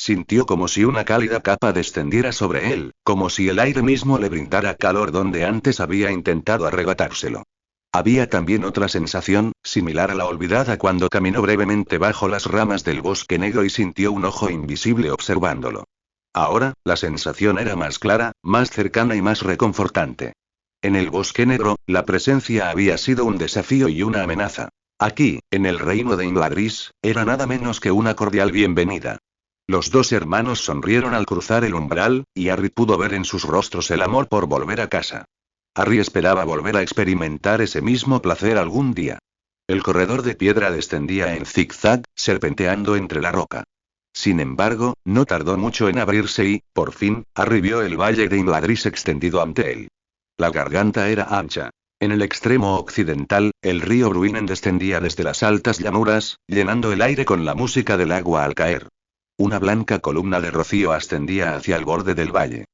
Sintió como si una cálida capa descendiera sobre él, como si el aire mismo le brindara calor donde antes había intentado arrebatárselo. Había también otra sensación, similar a la olvidada cuando caminó brevemente bajo las ramas del bosque negro y sintió un ojo invisible observándolo. Ahora, la sensación era más clara, más cercana y más reconfortante. En el bosque negro, la presencia había sido un desafío y una amenaza. Aquí, en el reino de Imladris, era nada menos que una cordial bienvenida. Los dos hermanos sonrieron al cruzar el umbral, y Harry pudo ver en sus rostros el amor por volver a casa. Harry esperaba volver a experimentar ese mismo placer algún día. El corredor de piedra descendía en zigzag, serpenteando entre la roca. Sin embargo, no tardó mucho en abrirse y, por fin, Harry vio el valle de Imladris extendido ante él. La garganta era ancha. En el extremo occidental, el río Bruinen descendía desde las altas llanuras, llenando el aire con la música del agua al caer. Una blanca columna de rocío ascendía hacia el borde del valle.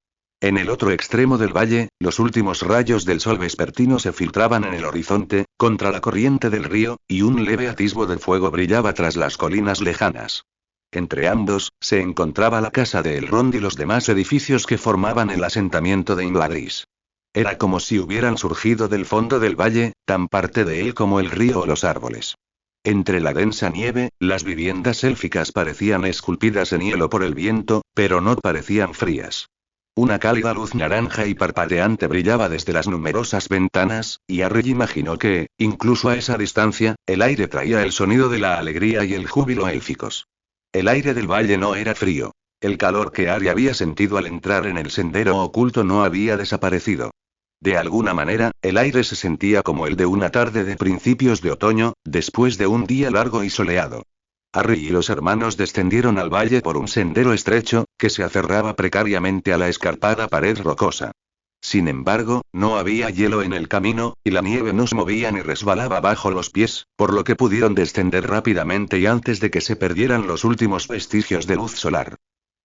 En el otro extremo del valle, los últimos rayos del sol vespertino se filtraban en el horizonte, contra la corriente del río, y un leve atisbo de fuego brillaba tras las colinas lejanas. Entre ambos, se encontraba la casa de Elrond y los demás edificios que formaban el asentamiento de Imladris. Era como si hubieran surgido del fondo del valle, tan parte de él como el río o los árboles. Entre la densa nieve, las viviendas élficas parecían esculpidas en hielo por el viento, pero no parecían frías. Una cálida luz naranja y parpadeante brillaba desde las numerosas ventanas, y Harry imaginó que, incluso a esa distancia, el aire traía el sonido de la alegría y el júbilo élficos. El aire del valle no era frío. El calor que Harry había sentido al entrar en el sendero oculto no había desaparecido. De alguna manera, el aire se sentía como el de una tarde de principios de otoño, después de un día largo y soleado. Harry y los hermanos descendieron al valle por un sendero estrecho, que se aferraba precariamente a la escarpada pared rocosa. Sin embargo, no había hielo en el camino, y la nieve no se movía ni resbalaba bajo los pies, por lo que pudieron descender rápidamente y antes de que se perdieran los últimos vestigios de luz solar.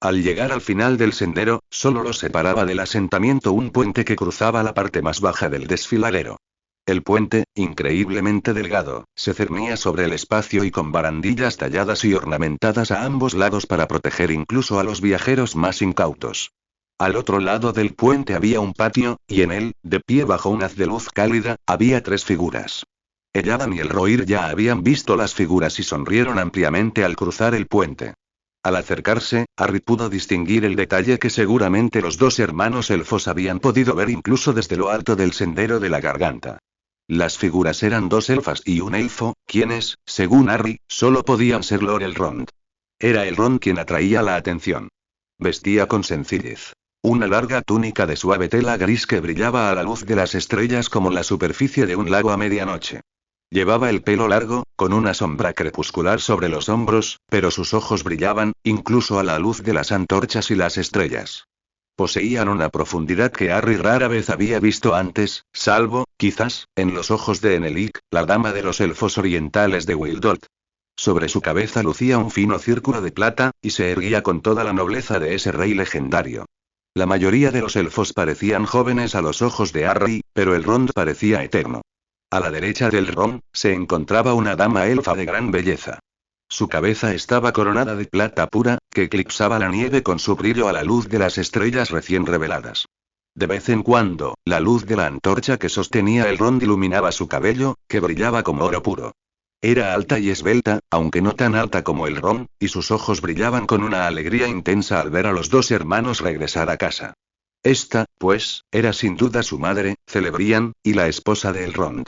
Al llegar al final del sendero, solo los separaba del asentamiento un puente que cruzaba la parte más baja del desfiladero. El puente, increíblemente delgado, se cernía sobre el espacio y con barandillas talladas y ornamentadas a ambos lados para proteger incluso a los viajeros más incautos. Al otro lado del puente había un patio, y en él, de pie bajo un haz de luz cálida, había 3 figuras. El Adam y el Rohirrim ya habían visto las figuras y sonrieron ampliamente al cruzar el puente. Al acercarse, Harry pudo distinguir el detalle que seguramente los 2 hermanos elfos habían podido ver incluso desde lo alto del sendero de la garganta. Las figuras eran 2 elfas y un elfo, quienes, según Harry, solo podían ser Lord Elrond. Era Elrond quien atraía la atención. Vestía con sencillez. Una larga túnica de suave tela gris que brillaba a la luz de las estrellas como la superficie de un lago a medianoche. Llevaba el pelo largo, con una sombra crepuscular sobre los hombros, pero sus ojos brillaban, incluso a la luz de las antorchas y las estrellas. Poseían una profundidad que Harry rara vez había visto antes, salvo, quizás, en los ojos de Enelik, la dama de los elfos orientales de Wildot. Sobre su cabeza lucía un fino círculo de plata, y se erguía con toda la nobleza de ese rey legendario. La mayoría de los elfos parecían jóvenes a los ojos de Harry, pero Elrond parecía eterno. A la derecha del Elrond, se encontraba una dama elfa de gran belleza. Su cabeza estaba coronada de plata pura, que eclipsaba la nieve con su brillo a la luz de las estrellas recién reveladas. De vez en cuando, la luz de la antorcha que sostenía Elrond iluminaba su cabello, que brillaba como oro puro. Era alta y esbelta, aunque no tan alta como Elrond, y sus ojos brillaban con una alegría intensa al ver a los 2 hermanos regresar a casa. Esta, pues, era sin duda su madre, Celebrian, y la esposa de Elrond.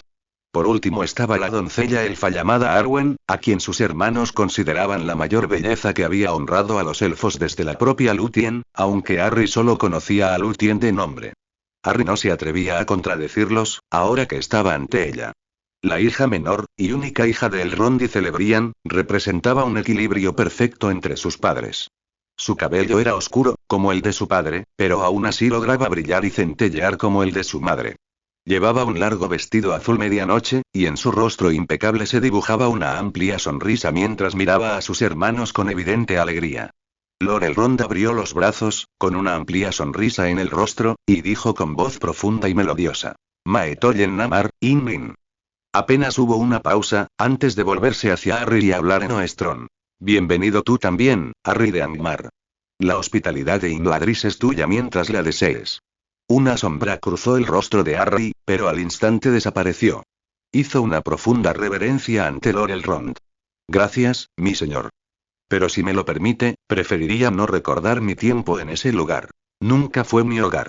Por último estaba la doncella elfa llamada Arwen, a quien sus hermanos consideraban la mayor belleza que había honrado a los elfos desde la propia Lúthien, aunque Harry solo conocía a Lúthien de nombre. Harry no se atrevía a contradecirlos, ahora que estaba ante ella. La hija menor, y única hija de Elrond y Celebrian, representaba un equilibrio perfecto entre sus padres. Su cabello era oscuro, como el de su padre, pero aún así lograba brillar y centellear como el de su madre. Llevaba un largo vestido azul medianoche, y en su rostro impecable se dibujaba una amplia sonrisa mientras miraba a sus hermanos con evidente alegría. Lord Elrond abrió los brazos, con una amplia sonrisa en el rostro, y dijo con voz profunda y melodiosa: Maetoyen Namar, Inmin. Apenas hubo una pausa, antes de volverse hacia Harry y hablar en Oestron. Bienvenido tú también, Harry de Angmar. La hospitalidad de Imladris es tuya mientras la desees. Una sombra cruzó el rostro de Harry, pero al instante desapareció. Hizo una profunda reverencia ante Lord Elrond. Gracias, mi señor. Pero si me lo permite, preferiría no recordar mi tiempo en ese lugar. Nunca fue mi hogar.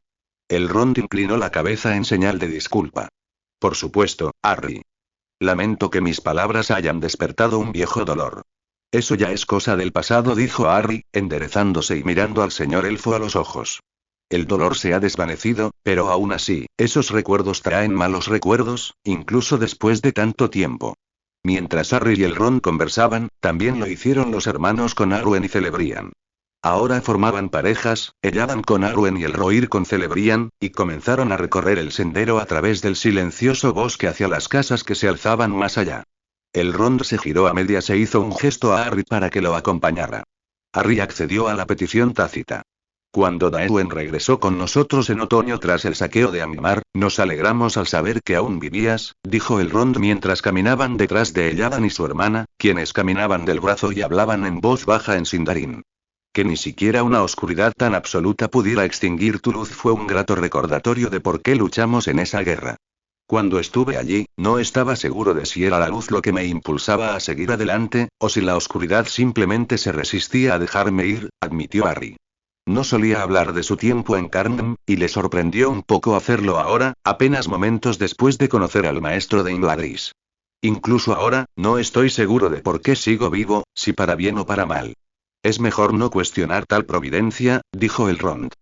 Elrond inclinó la cabeza en señal de disculpa. Por supuesto, Harry. Lamento que mis palabras hayan despertado un viejo dolor. Eso ya es cosa del pasado, dijo Harry, enderezándose y mirando al señor elfo a los ojos. El dolor se ha desvanecido, pero aún así, esos recuerdos traen malos recuerdos, incluso después de tanto tiempo. Mientras Harry y Elrond conversaban, también lo hicieron los hermanos con Arwen y Celebrian. Ahora formaban parejas, Elladan con Arwen y el Rohirrim con Celebrian, y comenzaron a recorrer el sendero a través del silencioso bosque hacia las casas que se alzaban más allá. Elrond se giró a medias e hizo un gesto a Harry para que lo acompañara. Harry accedió a la petición tácita. Cuando Daewin regresó con nosotros en otoño tras el saqueo de Angmar, nos alegramos al saber que aún vivías, dijo Elrond mientras caminaban detrás de Elladan y su hermana, quienes caminaban del brazo y hablaban en voz baja en Sindarin. Que ni siquiera una oscuridad tan absoluta pudiera extinguir tu luz fue un grato recordatorio de por qué luchamos en esa guerra. Cuando estuve allí, no estaba seguro de si era la luz lo que me impulsaba a seguir adelante, o si la oscuridad simplemente se resistía a dejarme ir, admitió Harry. No solía hablar de su tiempo en Carnam, y le sorprendió un poco hacerlo ahora, apenas momentos después de conocer al maestro de Imladris. Incluso ahora, no estoy seguro de por qué sigo vivo, si para bien o para mal. Es mejor no cuestionar tal providencia, dijo Elrond.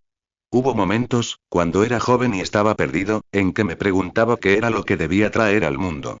Hubo momentos, cuando era joven y estaba perdido, en que me preguntaba qué era lo que debía traer al mundo.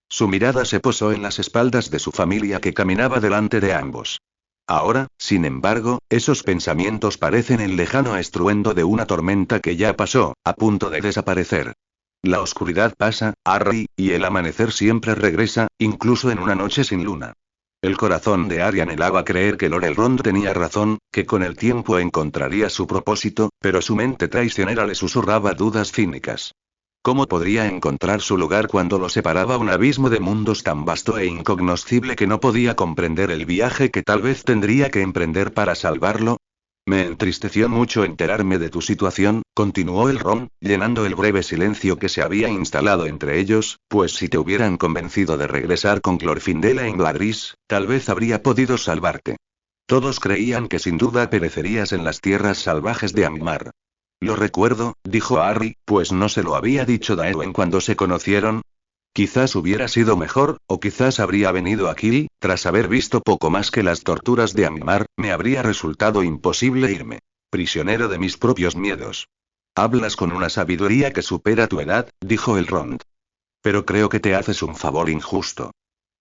Su mirada se posó en las espaldas de su familia que caminaba delante de ambos. Ahora, sin embargo, esos pensamientos parecen el lejano estruendo de una tormenta que ya pasó, a punto de desaparecer. La oscuridad pasa, Harry, y el amanecer siempre regresa, incluso en una noche sin luna. El corazón de Harry anhelaba creer que Lord Elrond tenía razón, que con el tiempo encontraría su propósito, pero su mente traicionera le susurraba dudas cínicas. ¿Cómo podría encontrar su lugar cuando lo separaba un abismo de mundos tan vasto e incognoscible que no podía comprender el viaje que tal vez tendría que emprender para salvarlo? Me entristeció mucho enterarme de tu situación, continuó Elrond, llenando el breve silencio que se había instalado entre ellos, pues si te hubieran convencido de regresar con Glorfindel a Imladris, tal vez habría podido salvarte. Todos creían que sin duda perecerías en las tierras salvajes de Angmar. Lo recuerdo, dijo Harry, pues no se lo había dicho Daewin cuando se conocieron. Quizás hubiera sido mejor, o quizás habría venido aquí, tras haber visto poco más que las torturas de Angmar, me habría resultado imposible irme. Prisionero de mis propios miedos. Hablas con una sabiduría que supera tu edad, dijo Elrond. Pero creo que te haces un favor injusto.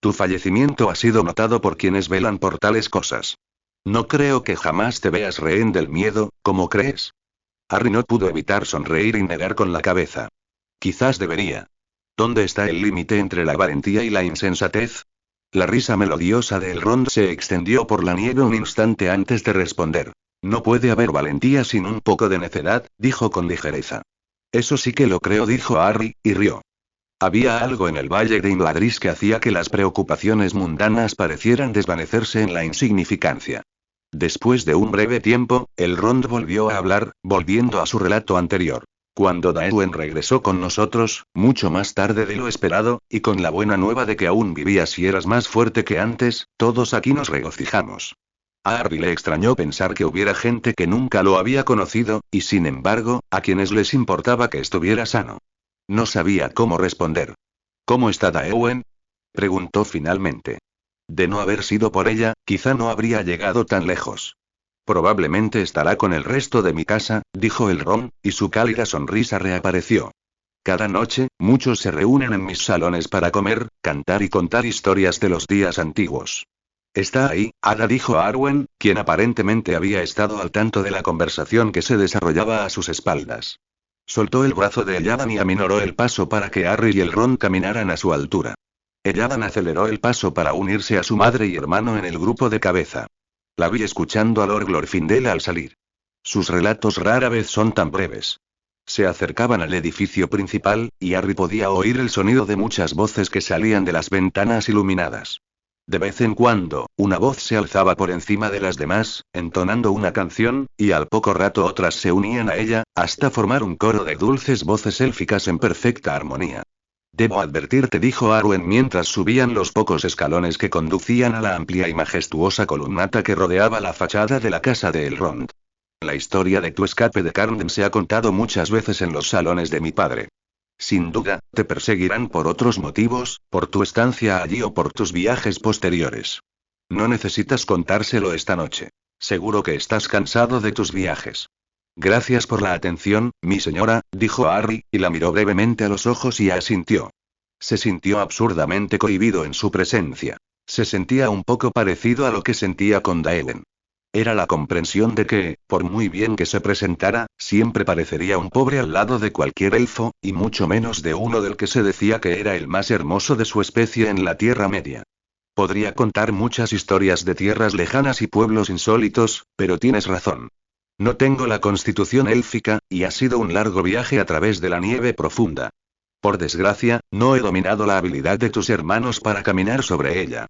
Tu fallecimiento ha sido notado por quienes velan por tales cosas. No creo que jamás te veas rehén del miedo, como crees. Harry no pudo evitar sonreír y negar con la cabeza. Quizás debería. ¿Dónde está el límite entre la valentía y la insensatez? La risa melodiosa de Elrond se extendió por la nieve un instante antes de responder. No puede haber valentía sin un poco de necedad, dijo con ligereza. Eso sí que lo creo, dijo Harry, y rió. Había algo en el valle de Imladris que hacía que las preocupaciones mundanas parecieran desvanecerse en la insignificancia. Después de un breve tiempo, Elrond volvió a hablar, volviendo a su relato anterior. Cuando Daewin regresó con nosotros, mucho más tarde de lo esperado, y con la buena nueva de que aún vivías y eras más fuerte que antes, todos aquí nos regocijamos. A Harry le extrañó pensar que hubiera gente que nunca lo había conocido, y sin embargo, a quienes les importaba que estuviera sano. No sabía cómo responder. ¿Cómo está Daewin?, preguntó finalmente. De no haber sido por ella, quizá no habría llegado tan lejos. Probablemente estará con el resto de mi casa, dijo Elrond, y su cálida sonrisa reapareció. Cada noche, muchos se reúnen en mis salones para comer, cantar y contar historias de los días antiguos. Está ahí, Ada, dijo Arwen, quien aparentemente había estado al tanto de la conversación que se desarrollaba a sus espaldas. Soltó el brazo de Elladan y aminoró el paso para que Harry y Elrond caminaran a su altura. Elladan aceleró el paso para unirse a su madre y hermano en el grupo de cabeza. La vi escuchando a Lord Glorfindel al salir. Sus relatos rara vez son tan breves. Se acercaban al edificio principal, y Harry podía oír el sonido de muchas voces que salían de las ventanas iluminadas. De vez en cuando, una voz se alzaba por encima de las demás, entonando una canción, y al poco rato otras se unían a ella, hasta formar un coro de dulces voces élficas en perfecta armonía. Debo advertirte, dijo Arwen mientras subían los pocos escalones que conducían a la amplia y majestuosa columnata que rodeaba la fachada de la casa de Elrond. La historia de tu escape de Carndem se ha contado muchas veces en los salones de mi padre. Sin duda, te perseguirán por otros motivos, por tu estancia allí o por tus viajes posteriores. No necesitas contárselo esta noche. Seguro que estás cansado de tus viajes. Gracias por la atención, mi señora, dijo Harry, y la miró brevemente a los ojos y asintió. Se sintió absurdamente cohibido en su presencia. Se sentía un poco parecido a lo que sentía con Daewin. Era la comprensión de que, por muy bien que se presentara, siempre parecería un pobre al lado de cualquier elfo, y mucho menos de uno del que se decía que era el más hermoso de su especie en la Tierra Media. Podría contar muchas historias de tierras lejanas y pueblos insólitos, pero tienes razón. No tengo la constitución élfica, y ha sido un largo viaje a través de la nieve profunda. Por desgracia, no he dominado la habilidad de tus hermanos para caminar sobre ella.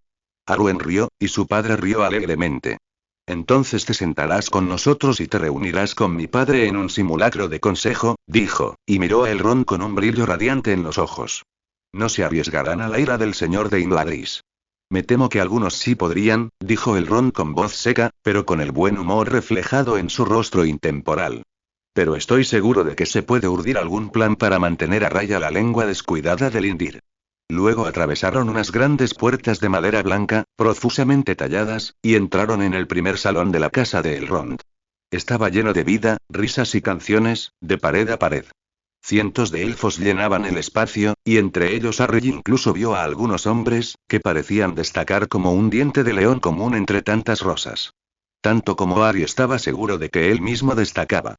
Arwen rió, y su padre rió alegremente. Entonces te sentarás con nosotros y te reunirás con mi padre en un simulacro de consejo, dijo, y miró a Elrond con un brillo radiante en los ojos. No se arriesgarán a la ira del señor de Imladris. Me temo que algunos sí podrían, dijo Elrond con voz seca, pero con el buen humor reflejado en su rostro intemporal. Pero estoy seguro de que se puede urdir algún plan para mantener a raya la lengua descuidada del Indir. Luego atravesaron unas grandes puertas de madera blanca, profusamente talladas, y entraron en el primer salón de la casa de Elrond. Estaba lleno de vida, risas y canciones, de pared a pared. Cientos de elfos llenaban el espacio, y entre ellos Harry incluso vio a algunos hombres, que parecían destacar como un diente de león común entre tantas rosas. Tanto como Harry estaba seguro de que él mismo destacaba.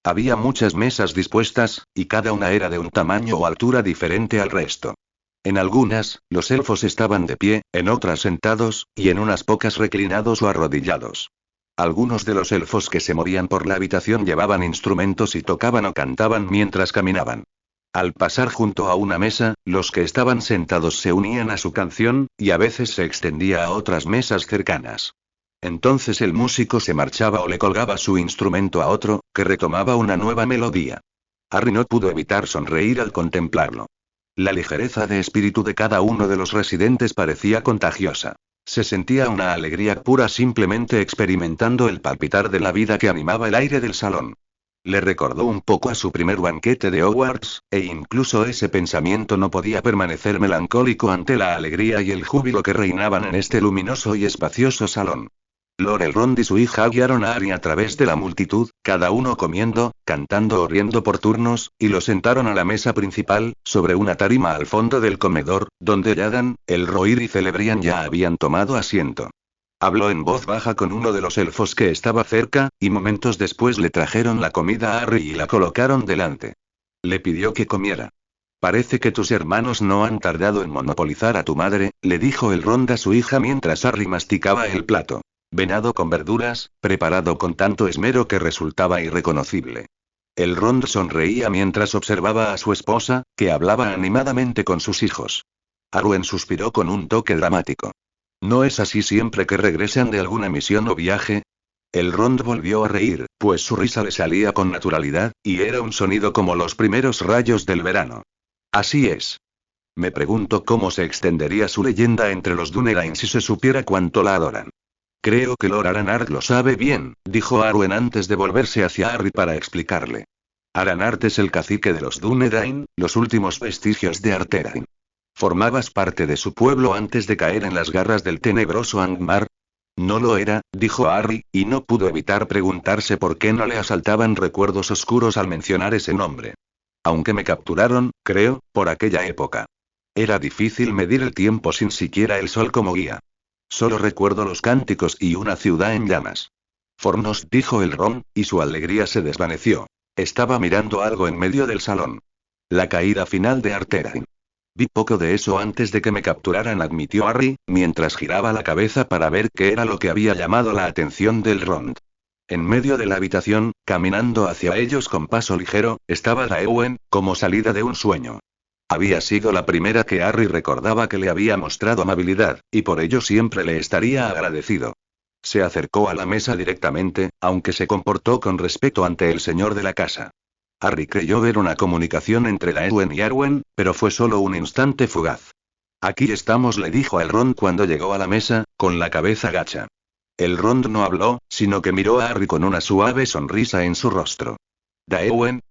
Había muchas mesas dispuestas, y cada una era de un tamaño o altura diferente al resto. En algunas, los elfos estaban de pie, en otras sentados, y en unas pocas reclinados o arrodillados. Algunos de los elfos que se movían por la habitación llevaban instrumentos y tocaban o cantaban mientras caminaban. Al pasar junto a una mesa, los que estaban sentados se unían a su canción, y a veces se extendía a otras mesas cercanas. Entonces el músico se marchaba o le colgaba su instrumento a otro, que retomaba una nueva melodía. Harry no pudo evitar sonreír al contemplarlo. La ligereza de espíritu de cada uno de los residentes parecía contagiosa. Se sentía una alegría pura simplemente experimentando el palpitar de la vida que animaba el aire del salón. Le recordó un poco a su primer banquete de Hogwarts, e incluso ese pensamiento no podía permanecer melancólico ante la alegría y el júbilo que reinaban en este luminoso y espacioso salón. Lord Elrond y su hija guiaron a Harry a través de la multitud, cada uno comiendo, cantando o riendo por turnos, y lo sentaron a la mesa principal, sobre una tarima al fondo del comedor, donde Yadan, Elrohir y Celebrian ya habían tomado asiento. Habló en voz baja con uno de los elfos que estaba cerca, y momentos después le trajeron la comida a Harry y la colocaron delante. Le pidió que comiera. Parece que tus hermanos no han tardado en monopolizar a tu madre, le dijo Elrond a su hija mientras Harry masticaba el plato. Venado con verduras, preparado con tanto esmero que resultaba irreconocible. Elrond sonreía mientras observaba a su esposa, que hablaba animadamente con sus hijos. Arwen suspiró con un toque dramático. ¿No es así siempre que regresan de alguna misión o viaje? Elrond volvió a reír, pues su risa le salía con naturalidad, y era un sonido como los primeros rayos del verano. Así es. Me pregunto cómo se extendería su leyenda entre los Dúnedain si se supiera cuánto la adoran. Creo que Lord Aranard lo sabe bien, dijo Arwen antes de volverse hacia Harry para explicarle. Aranard es el cacique de los Dúnedain, los últimos vestigios de Artherain. ¿Formabas parte de su pueblo antes de caer en las garras del tenebroso Angmar? No lo era, dijo Harry, y no pudo evitar preguntarse por qué no le asaltaban recuerdos oscuros al mencionar ese nombre. Aunque me capturaron, creo, por aquella época. Era difícil medir el tiempo sin siquiera el sol como guía. Solo recuerdo los cánticos y una ciudad en llamas. Fornos, dijo Elrond, y su alegría se desvaneció. Estaba mirando algo en medio del salón. La caída final de Artherain. Vi poco de eso antes de que me capturaran, admitió Harry, mientras giraba la cabeza para ver qué era lo que había llamado la atención de Elrond. En medio de la habitación, caminando hacia ellos con paso ligero, estaba Daewen, como salida de un sueño. Había sido la primera que Harry recordaba que le había mostrado amabilidad, y por ello siempre le estaría agradecido. Se acercó a la mesa directamente, aunque se comportó con respeto ante el señor de la casa. Harry creyó ver una comunicación entre Daewen y Arwen, pero fue solo un instante fugaz. Aquí estamos, le dijo a Elrond cuando llegó a la mesa, con la cabeza gacha. Elrond no habló, sino que miró a Harry con una suave sonrisa en su rostro. ¿Daewen?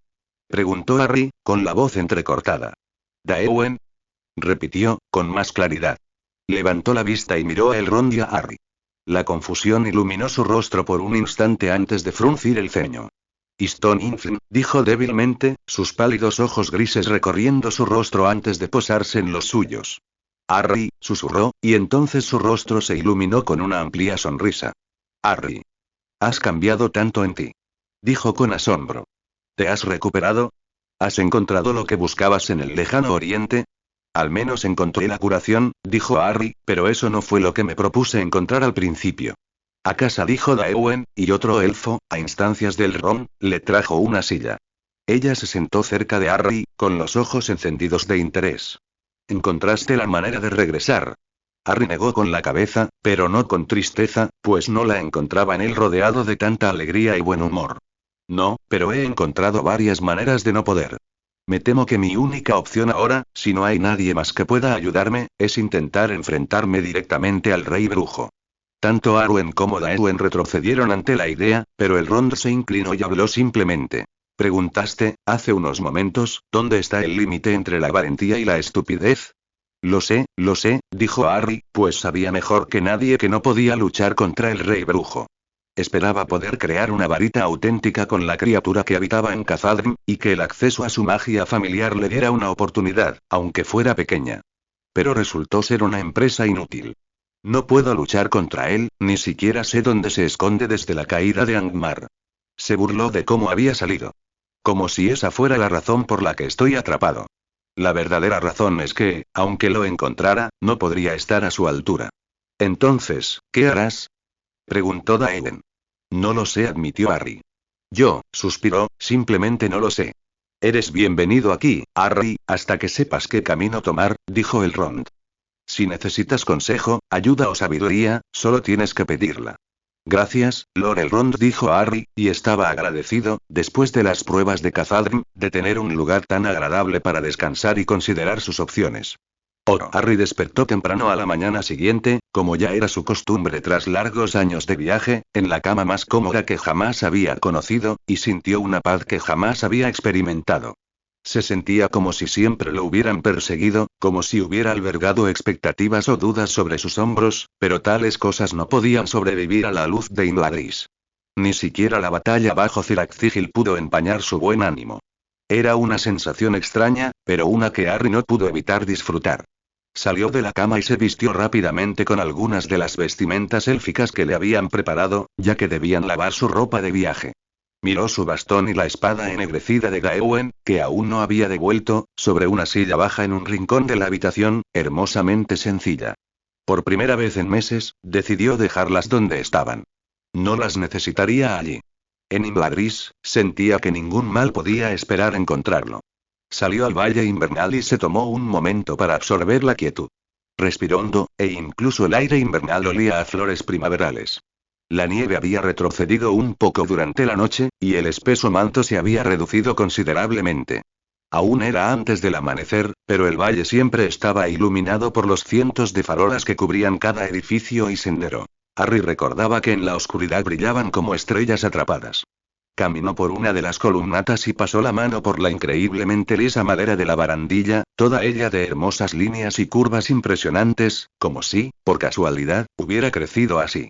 Preguntó Harry, con la voz entrecortada. ¿Daewen? Repitió, con más claridad. Levantó la vista y miró a Elrond y a Harry. La confusión iluminó su rostro por un instante antes de fruncir el ceño. Iston Infn, dijo débilmente, sus pálidos ojos grises recorriendo su rostro antes de posarse en los suyos. Harry, susurró, y entonces su rostro se iluminó con una amplia sonrisa. Harry. Has cambiado tanto en ti. Dijo con asombro. ¿Te has recuperado? ¿Has encontrado lo que buscabas en el lejano oriente? Al menos encontré la curación, dijo Harry, pero eso no fue lo que me propuse encontrar al principio. A casa, dijo Daewen, y otro elfo, a instancias del Elrond, le trajo una silla. Ella se sentó cerca de Harry, con los ojos encendidos de interés. ¿Encontraste la manera de regresar? Harry negó con la cabeza, pero no con tristeza, pues no la encontraba en él rodeado de tanta alegría y buen humor. No, pero he encontrado varias maneras de no poder. Me temo que mi única opción ahora, si no hay nadie más que pueda ayudarme, es intentar enfrentarme directamente al rey brujo. Tanto Arwen como Daewen retrocedieron ante la idea, pero Elrond se inclinó y habló simplemente. Preguntaste, hace unos momentos, ¿dónde está el límite entre la valentía y la estupidez? Lo sé, dijo Harry, pues sabía mejor que nadie que no podía luchar contra el rey brujo. Esperaba poder crear una varita auténtica con la criatura que habitaba en Khazad-dûm, y que el acceso a su magia familiar le diera una oportunidad, aunque fuera pequeña. Pero resultó ser una empresa inútil. No puedo luchar contra él, ni siquiera sé dónde se esconde desde la caída de Angmar. Se burló de cómo había salido. Como si esa fuera la razón por la que estoy atrapado. La verdadera razón es que, aunque lo encontrara, no podría estar a su altura. Entonces, ¿qué harás? Preguntó Daeden. No lo sé, admitió Harry. Suspiró, simplemente no lo sé. Eres bienvenido aquí, Harry, hasta que sepas qué camino tomar, dijo el Rond. Si necesitas consejo, ayuda o sabiduría, solo tienes que pedirla. Gracias, Lord Elrond, dijo Harry, y estaba agradecido, después de las pruebas de Khazad-dûm, de tener un lugar tan agradable para descansar y considerar sus opciones. Harry despertó temprano a la mañana siguiente, como ya era su costumbre tras largos años de viaje, en la cama más cómoda que jamás había conocido, y sintió una paz que jamás había experimentado. Se sentía como si siempre lo hubieran perseguido, como si hubiera albergado expectativas o dudas sobre sus hombros, pero tales cosas no podían sobrevivir a la luz de Imladris. Ni siquiera la batalla bajo Zirak-Sigil pudo empañar su buen ánimo. Era una sensación extraña, pero una que Harry no pudo evitar disfrutar. Salió de la cama y se vistió rápidamente con algunas de las vestimentas élficas que le habían preparado, ya que debían lavar su ropa de viaje. Miró su bastón y la espada ennegrecida de Gawain, que aún no había devuelto, sobre una silla baja en un rincón de la habitación, hermosamente sencilla. Por primera vez en meses, decidió dejarlas donde estaban. No las necesitaría allí. En Imladris, sentía que ningún mal podía esperar encontrarlo. Salió al valle invernal y se tomó un momento para absorber la quietud. Respiró hondo, e incluso el aire invernal olía a flores primaverales. La nieve había retrocedido un poco durante la noche, y el espeso manto se había reducido considerablemente. Aún era antes del amanecer, pero el valle siempre estaba iluminado por los cientos de farolas que cubrían cada edificio y sendero. Harry recordaba que en la oscuridad brillaban como estrellas atrapadas. Caminó por una de las columnatas y pasó la mano por la increíblemente lisa madera de la barandilla, toda ella de hermosas líneas y curvas impresionantes, como si, por casualidad, hubiera crecido así.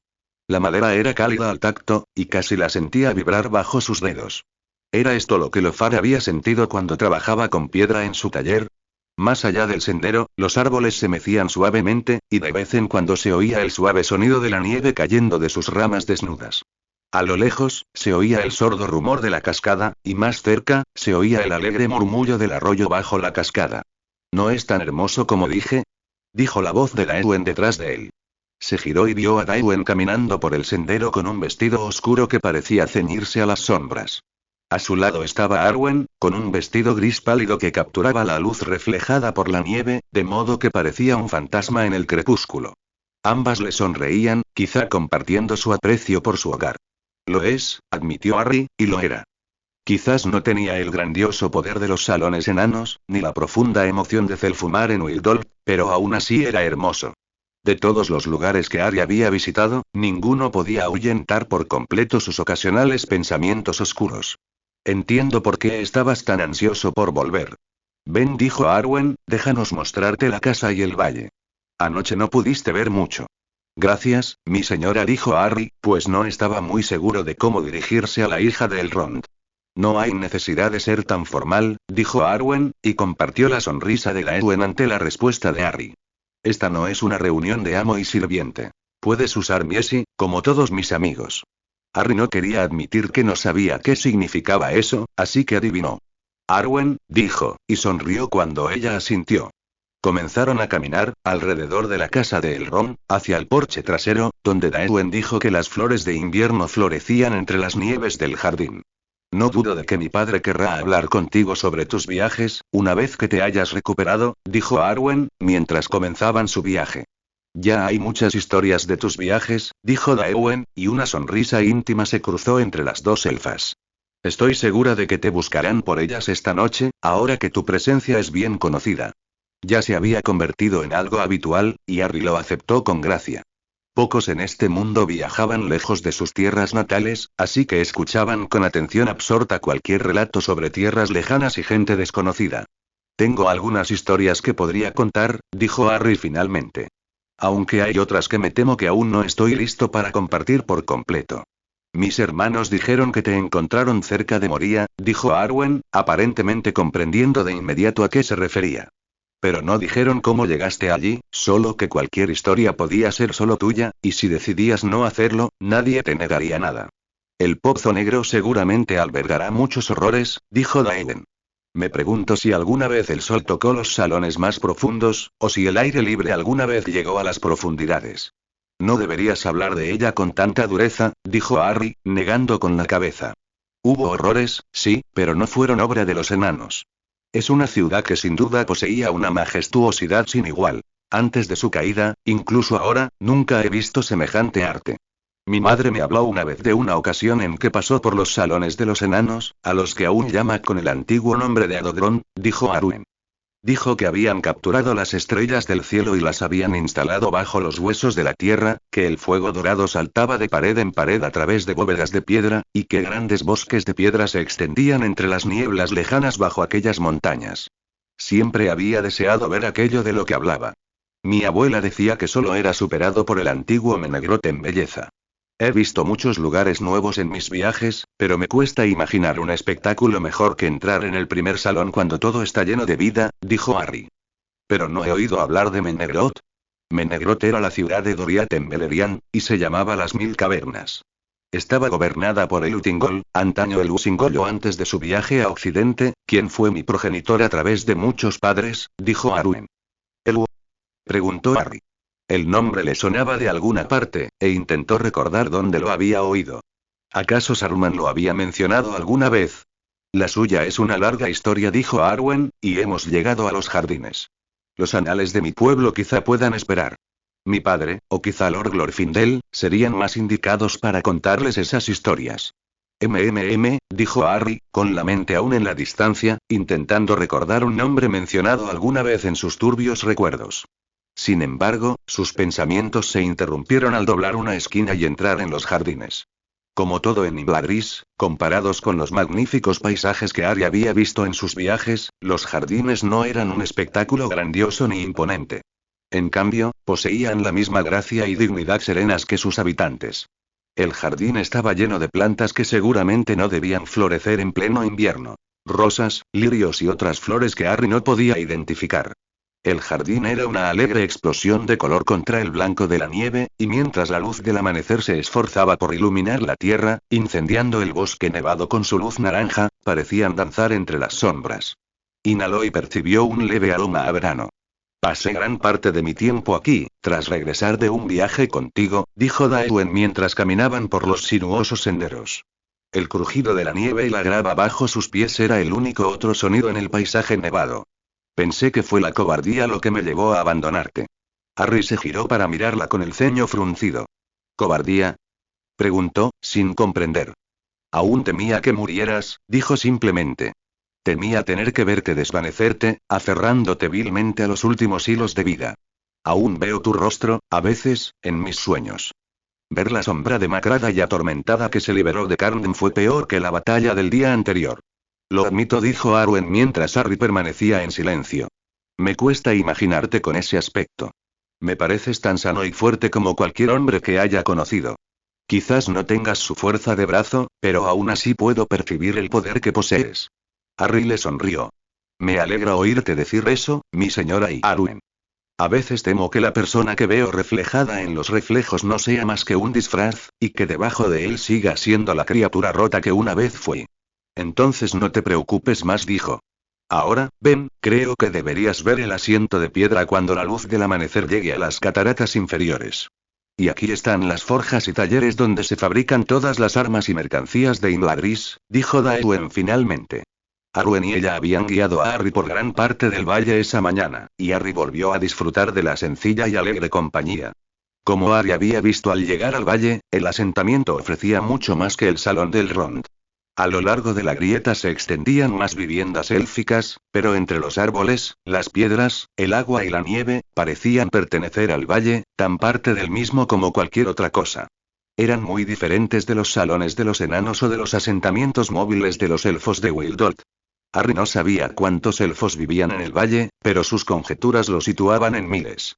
La madera era cálida al tacto, y casi la sentía vibrar bajo sus dedos. ¿Era esto lo que Lofar había sentido cuando trabajaba con piedra en su taller? Más allá del sendero, los árboles se mecían suavemente, y de vez en cuando se oía el suave sonido de la nieve cayendo de sus ramas desnudas. A lo lejos, se oía el sordo rumor de la cascada, y más cerca, se oía el alegre murmullo del arroyo bajo la cascada. ¿No es tan hermoso como dije? Dijo la voz de Daewon detrás de él. Se giró y vio a Daewon caminando por el sendero con un vestido oscuro que parecía ceñirse a las sombras. A su lado estaba Arwen, con un vestido gris pálido que capturaba la luz reflejada por la nieve, de modo que parecía un fantasma en el crepúsculo. Ambas le sonreían, quizá compartiendo su aprecio por su hogar. Lo es, admitió Harry, y lo era. Quizás no tenía el grandioso poder de los salones enanos, ni la profunda emoción de Zelfumar en Wildolf, pero aún así era hermoso. De todos los lugares que Harry había visitado, ninguno podía ahuyentar por completo sus ocasionales pensamientos oscuros. Entiendo por qué estabas tan ansioso por volver. Ven, dijo Arwen, déjanos mostrarte la casa y el valle. Anoche no pudiste ver mucho. Gracias, mi señora, dijo Harry, pues no estaba muy seguro de cómo dirigirse a la hija de Elrond. No hay necesidad de ser tan formal, dijo Arwen, y compartió la sonrisa de Gawain ante la respuesta de Harry. Esta no es una reunión de amo y sirviente. Puedes usar Miesi, como todos mis amigos. Harry no quería admitir que no sabía qué significaba eso, así que adivinó. Arwen, dijo, y sonrió cuando ella asintió. Comenzaron a caminar, alrededor de la casa de Elrond, hacia el porche trasero, donde Daewon dijo que las flores de invierno florecían entre las nieves del jardín. No dudo de que mi padre querrá hablar contigo sobre tus viajes, una vez que te hayas recuperado, dijo Arwen, mientras comenzaban su viaje. Ya hay muchas historias de tus viajes, dijo Daewon, y una sonrisa íntima se cruzó entre las dos elfas. Estoy segura de que te buscarán por ellas esta noche, ahora que tu presencia es bien conocida. Ya se había convertido en algo habitual, y Harry lo aceptó con gracia. Pocos en este mundo viajaban lejos de sus tierras natales, así que escuchaban con atención absorta cualquier relato sobre tierras lejanas y gente desconocida. Tengo algunas historias que podría contar, dijo Harry finalmente. Aunque hay otras que me temo que aún no estoy listo para compartir por completo. Mis hermanos dijeron que te encontraron cerca de Moria, dijo Arwen, aparentemente comprendiendo de inmediato a qué se refería. Pero no dijeron cómo llegaste allí, solo que cualquier historia podía ser solo tuya, y si decidías no hacerlo, nadie te negaría nada. El Pozo Negro seguramente albergará muchos horrores, dijo Daeden. Me pregunto si alguna vez el sol tocó los salones más profundos, o si el aire libre alguna vez llegó a las profundidades. No deberías hablar de ella con tanta dureza, dijo Harry, negando con la cabeza. Hubo horrores, sí, pero no fueron obra de los enanos. Es una ciudad que sin duda poseía una majestuosidad sin igual. Antes de su caída, incluso ahora, nunca he visto semejante arte. Mi madre me habló una vez de una ocasión en que pasó por los salones de los enanos, a los que aún llama con el antiguo nombre de Adodron, dijo Arwen. Dijo que habían capturado las estrellas del cielo y las habían instalado bajo los huesos de la tierra, que el fuego dorado saltaba de pared en pared a través de bóvedas de piedra, y que grandes bosques de piedra se extendían entre las nieblas lejanas bajo aquellas montañas. Siempre había deseado ver aquello de lo que hablaba. Mi abuela decía que solo era superado por el antiguo Menegroth en belleza. He visto muchos lugares nuevos en mis viajes, pero me cuesta imaginar un espectáculo mejor que entrar en el primer salón cuando todo está lleno de vida, dijo Harry. Pero no he oído hablar de Menegroth. Menegroth era la ciudad de Doriath en Beleriand, y se llamaba Las Mil Cavernas. Estaba gobernada por el Utingol, antaño el Usingollo antes de su viaje a Occidente, quien fue mi progenitor a través de muchos padres, dijo Arwen. ¿El preguntó Harry. El nombre le sonaba de alguna parte, e intentó recordar dónde lo había oído. ¿Acaso Saruman lo había mencionado alguna vez? La suya es una larga historia, dijo Arwen, y hemos llegado a los jardines. Los anales de mi pueblo quizá puedan esperar. Mi padre, o quizá Lord Glorfindel, serían más indicados para contarles esas historias. Dijo Harry, con la mente aún en la distancia, intentando recordar un nombre mencionado alguna vez en sus turbios recuerdos. Sin embargo, sus pensamientos se interrumpieron al doblar una esquina y entrar en los jardines. Como todo en Imladris, comparados con los magníficos paisajes que Harry había visto en sus viajes, los jardines no eran un espectáculo grandioso ni imponente. En cambio, poseían la misma gracia y dignidad serenas que sus habitantes. El jardín estaba lleno de plantas que seguramente no debían florecer en pleno invierno. Rosas, lirios y otras flores que Harry no podía identificar. El jardín era una alegre explosión de color contra el blanco de la nieve, y mientras la luz del amanecer se esforzaba por iluminar la tierra, incendiando el bosque nevado con su luz naranja, parecían danzar entre las sombras. Inhaló y percibió un leve aroma a verano. Pasé gran parte de mi tiempo aquí, tras regresar de un viaje contigo, dijo Daewin mientras caminaban por los sinuosos senderos. El crujido de la nieve y la grava bajo sus pies era el único otro sonido en el paisaje nevado. Pensé que fue la cobardía lo que me llevó a abandonarte. Harry se giró para mirarla con el ceño fruncido. ¿Cobardía? Preguntó, sin comprender. Aún temía que murieras, dijo simplemente. Temía tener que verte desvanecerte, aferrándote vilmente a los últimos hilos de vida. Aún veo tu rostro, a veces, en mis sueños. Ver la sombra demacrada y atormentada que se liberó de Carden fue peor que la batalla del día anterior. Lo admito, dijo Arwen mientras Harry permanecía en silencio. Me cuesta imaginarte con ese aspecto. Me pareces tan sano y fuerte como cualquier hombre que haya conocido. Quizás no tengas su fuerza de brazo, pero aún así puedo percibir el poder que posees. Harry le sonrió. Me alegra oírte decir eso, mi señora Arwen. A veces temo que la persona que veo reflejada en los reflejos no sea más que un disfraz, y que debajo de él siga siendo la criatura rota que una vez fui. Entonces no te preocupes más, dijo. Ahora, ven, creo que deberías ver el asiento de piedra cuando la luz del amanecer llegue a las cataratas inferiores. Y aquí están las forjas y talleres donde se fabrican todas las armas y mercancías de Imladris, dijo Daewin finalmente. Arwen y ella habían guiado a Harry por gran parte del valle esa mañana, y Harry volvió a disfrutar de la sencilla y alegre compañía. Como Harry había visto al llegar al valle, el asentamiento ofrecía mucho más que el salón del Rond. A lo largo de la grieta se extendían más viviendas élficas, pero entre los árboles, las piedras, el agua y la nieve, parecían pertenecer al valle, tan parte del mismo como cualquier otra cosa. Eran muy diferentes de los salones de los enanos o de los asentamientos móviles de los elfos de Wildot. Harry no sabía cuántos elfos vivían en el valle, pero sus conjeturas lo situaban en miles.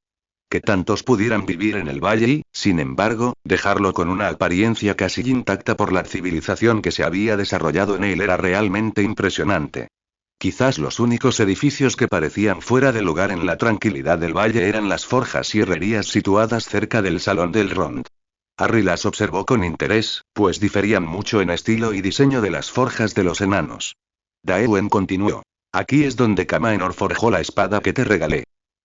Que tantos pudieran vivir en el valle y, sin embargo, dejarlo con una apariencia casi intacta por la civilización que se había desarrollado en él era realmente impresionante. Quizás los únicos edificios que parecían fuera de lugar en la tranquilidad del valle eran las forjas y herrerías situadas cerca del salón del Rond. Harry las observó con interés, pues diferían mucho en estilo y diseño de las forjas de los enanos. Daewen continuó. Aquí es donde Camaenor forjó la espada que te regalé.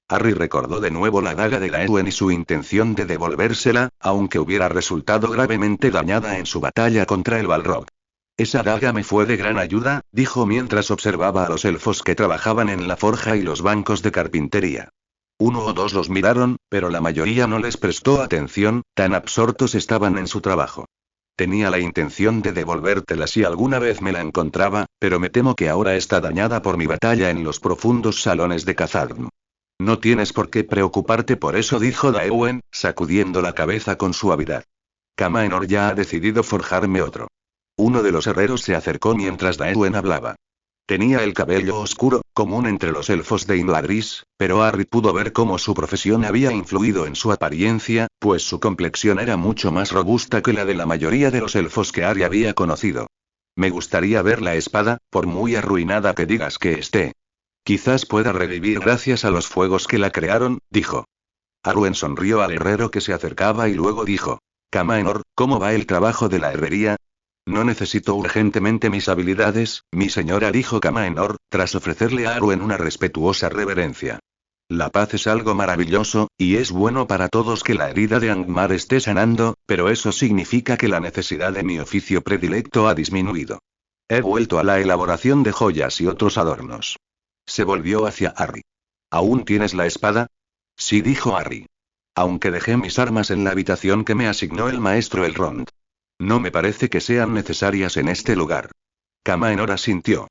Harry recordó de nuevo la daga de Daewen y su intención de devolvérsela, aunque hubiera resultado gravemente dañada en su batalla contra el Balrog. Esa daga me fue de gran ayuda, dijo mientras observaba a los elfos que trabajaban en la forja y los bancos de carpintería. Uno o dos los miraron, pero la mayoría no les prestó atención, tan absortos estaban en su trabajo. Tenía la intención de devolvértela si alguna vez me la encontraba, pero me temo que ahora está dañada por mi batalla en los profundos salones de Khazad-dûm. No tienes por qué preocuparte por eso, dijo Daewen, sacudiendo la cabeza con suavidad. Camaenor ya ha decidido forjarme otro. Uno de los herreros se acercó mientras Daewen hablaba. Tenía el cabello oscuro, común entre los elfos de Imladris, pero Harry pudo ver cómo su profesión había influido en su apariencia, pues su complexión era mucho más robusta que la de la mayoría de los elfos que Harry había conocido. Me gustaría ver la espada, por muy arruinada que digas que esté. Quizás pueda revivir gracias a los fuegos que la crearon, dijo. Arwen sonrió al herrero que se acercaba y luego dijo. Camaenor, ¿cómo va el trabajo de la herrería? No necesito urgentemente mis habilidades, mi señora, dijo Camaenor, tras ofrecerle a Arwen una respetuosa reverencia. La paz es algo maravilloso, y es bueno para todos que la herida de Angmar esté sanando, pero eso significa que la necesidad de mi oficio predilecto ha disminuido. He vuelto a la elaboración de joyas y otros adornos. Se volvió hacia Harry. ¿Aún tienes la espada? Sí, dijo Harry. Aunque dejé mis armas en la habitación que me asignó el maestro Elrond. No me parece que sean necesarias en este lugar. Camaenor asintió.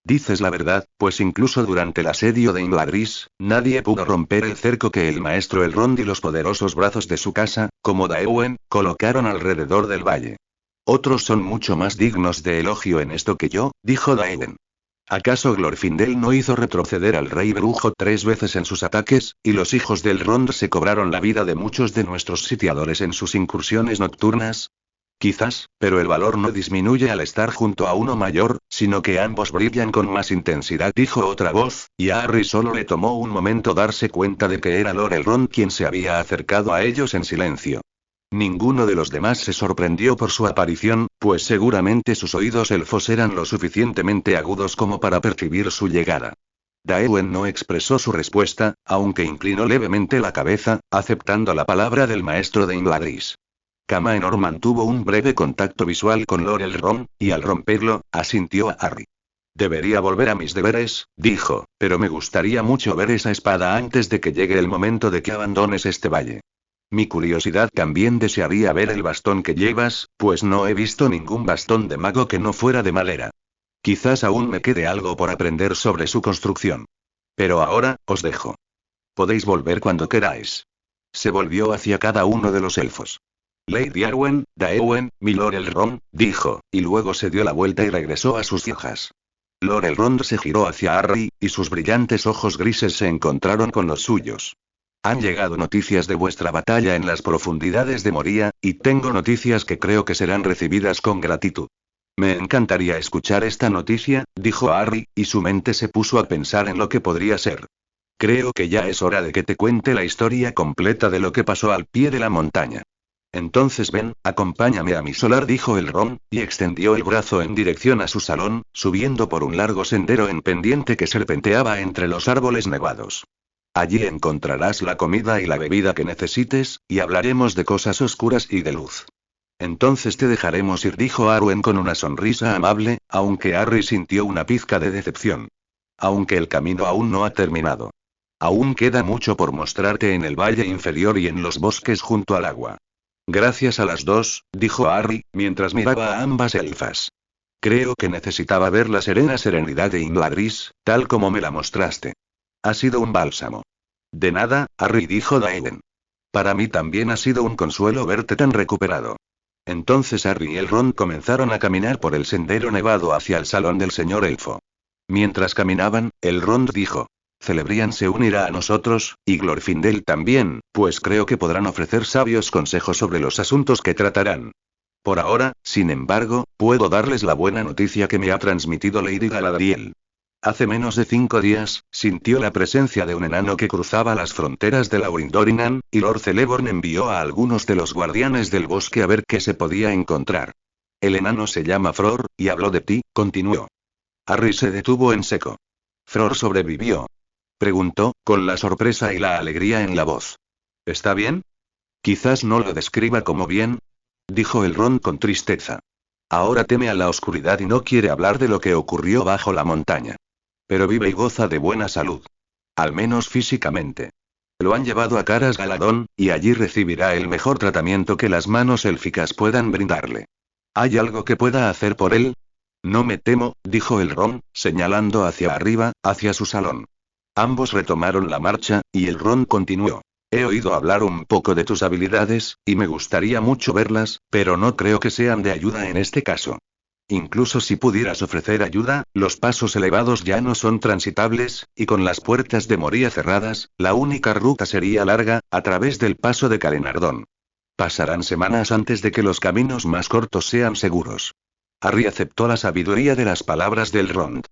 Dices la verdad, pues incluso durante el asedio de Imladris, nadie pudo romper el cerco que el maestro Elrond y los poderosos brazos de su casa, como Daewen, colocaron alrededor del valle. Otros son mucho más dignos de elogio en esto que yo, dijo Daewen. ¿Acaso Glorfindel no hizo retroceder al rey brujo 3 veces en sus ataques, y los hijos del Rond se cobraron la vida de muchos de nuestros sitiadores en sus incursiones nocturnas? Quizás, pero el valor no disminuye al estar junto a uno mayor, sino que ambos brillan con más intensidad, dijo otra voz, y a Harry solo le tomó un momento darse cuenta de que era Lord Elrond quien se había acercado a ellos en silencio. Ninguno de los demás se sorprendió por su aparición, pues seguramente sus oídos elfos eran lo suficientemente agudos como para percibir su llegada. Daewen no expresó su respuesta, aunque inclinó levemente la cabeza, aceptando la palabra del maestro de Imladris. Camaenor mantuvo un breve contacto visual con Lord Elrond, y al romperlo, asintió a Harry. Debería volver a mis deberes, dijo, pero me gustaría mucho ver esa espada antes de que llegue el momento de que abandones este valle. Mi curiosidad también desearía ver el bastón que llevas, pues no he visto ningún bastón de mago que no fuera de madera. Quizás aún me quede algo por aprender sobre su construcción. Pero ahora, os dejo. Podéis volver cuando queráis. Se volvió hacia cada uno de los elfos. Lady Arwen, Daewen, Milord Elrond, dijo, y luego se dio la vuelta y regresó a sus hijas. Lord Elrond se giró hacia Harry, y sus brillantes ojos grises se encontraron con los suyos. Han llegado noticias de vuestra batalla en las profundidades de Moria, y tengo noticias que creo que serán recibidas con gratitud. Me encantaría escuchar esta noticia, dijo Harry, y su mente se puso a pensar en lo que podría ser. Creo que ya es hora de que te cuente la historia completa de lo que pasó al pie de la montaña. Entonces ven, acompáñame a mi solar, dijo Elrond, y extendió el brazo en dirección a su salón, subiendo por un largo sendero en pendiente que serpenteaba entre los árboles nevados. Allí encontrarás la comida y la bebida que necesites, y hablaremos de cosas oscuras y de luz. Entonces te dejaremos ir, dijo Arwen con una sonrisa amable, aunque Harry sintió una pizca de decepción. Aunque el camino aún no ha terminado. Aún queda mucho por mostrarte en el valle inferior y en los bosques junto al agua. Gracias a las dos, dijo Harry, mientras miraba a ambas elfas. Creo que necesitaba ver la serena serenidad de Imladris, tal como me la mostraste. Ha sido un bálsamo. De nada, Harry, dijo Daewen. Para mí también ha sido un consuelo verte tan recuperado. Entonces Harry y Elrond comenzaron a caminar por el sendero nevado hacia el salón del señor elfo. Mientras caminaban, Elrond dijo. Celebrian se unirá a nosotros, y Glorfindel también, pues creo que podrán ofrecer sabios consejos sobre los asuntos que tratarán. Por ahora, sin embargo, puedo darles la buena noticia que me ha transmitido Lady Galadriel. Hace menos de 5 días, sintió la presencia de un enano que cruzaba las fronteras de Laurindorinan, y Lord Celeborn envió a algunos de los guardianes del bosque a ver qué se podía encontrar. El enano se llama Fror, y habló de ti, continuó. Harry se detuvo en seco. ¿Fror sobrevivió? Preguntó, con la sorpresa y la alegría en la voz. ¿Está bien? Quizás no lo describa como bien, dijo Elrond con tristeza. Ahora teme a la oscuridad y no quiere hablar de lo que ocurrió bajo la montaña. Pero vive y goza de buena salud. Al menos físicamente. Lo han llevado a Caras Galadón, y allí recibirá el mejor tratamiento que las manos élficas puedan brindarle. ¿Hay algo que pueda hacer por él? No me temo, dijo Elrond, señalando hacia arriba, hacia su salón. Ambos retomaron la marcha, y Elrond continuó. He oído hablar un poco de tus habilidades, y me gustaría mucho verlas, pero no creo que sean de ayuda en este caso. Incluso si pudieras ofrecer ayuda, los pasos elevados ya no son transitables, y con las puertas de Moria cerradas, la única ruta sería larga, a través del paso de Calenardón. Pasarán semanas antes de que los caminos más cortos sean seguros. Harry aceptó la sabiduría de las palabras del Elrond.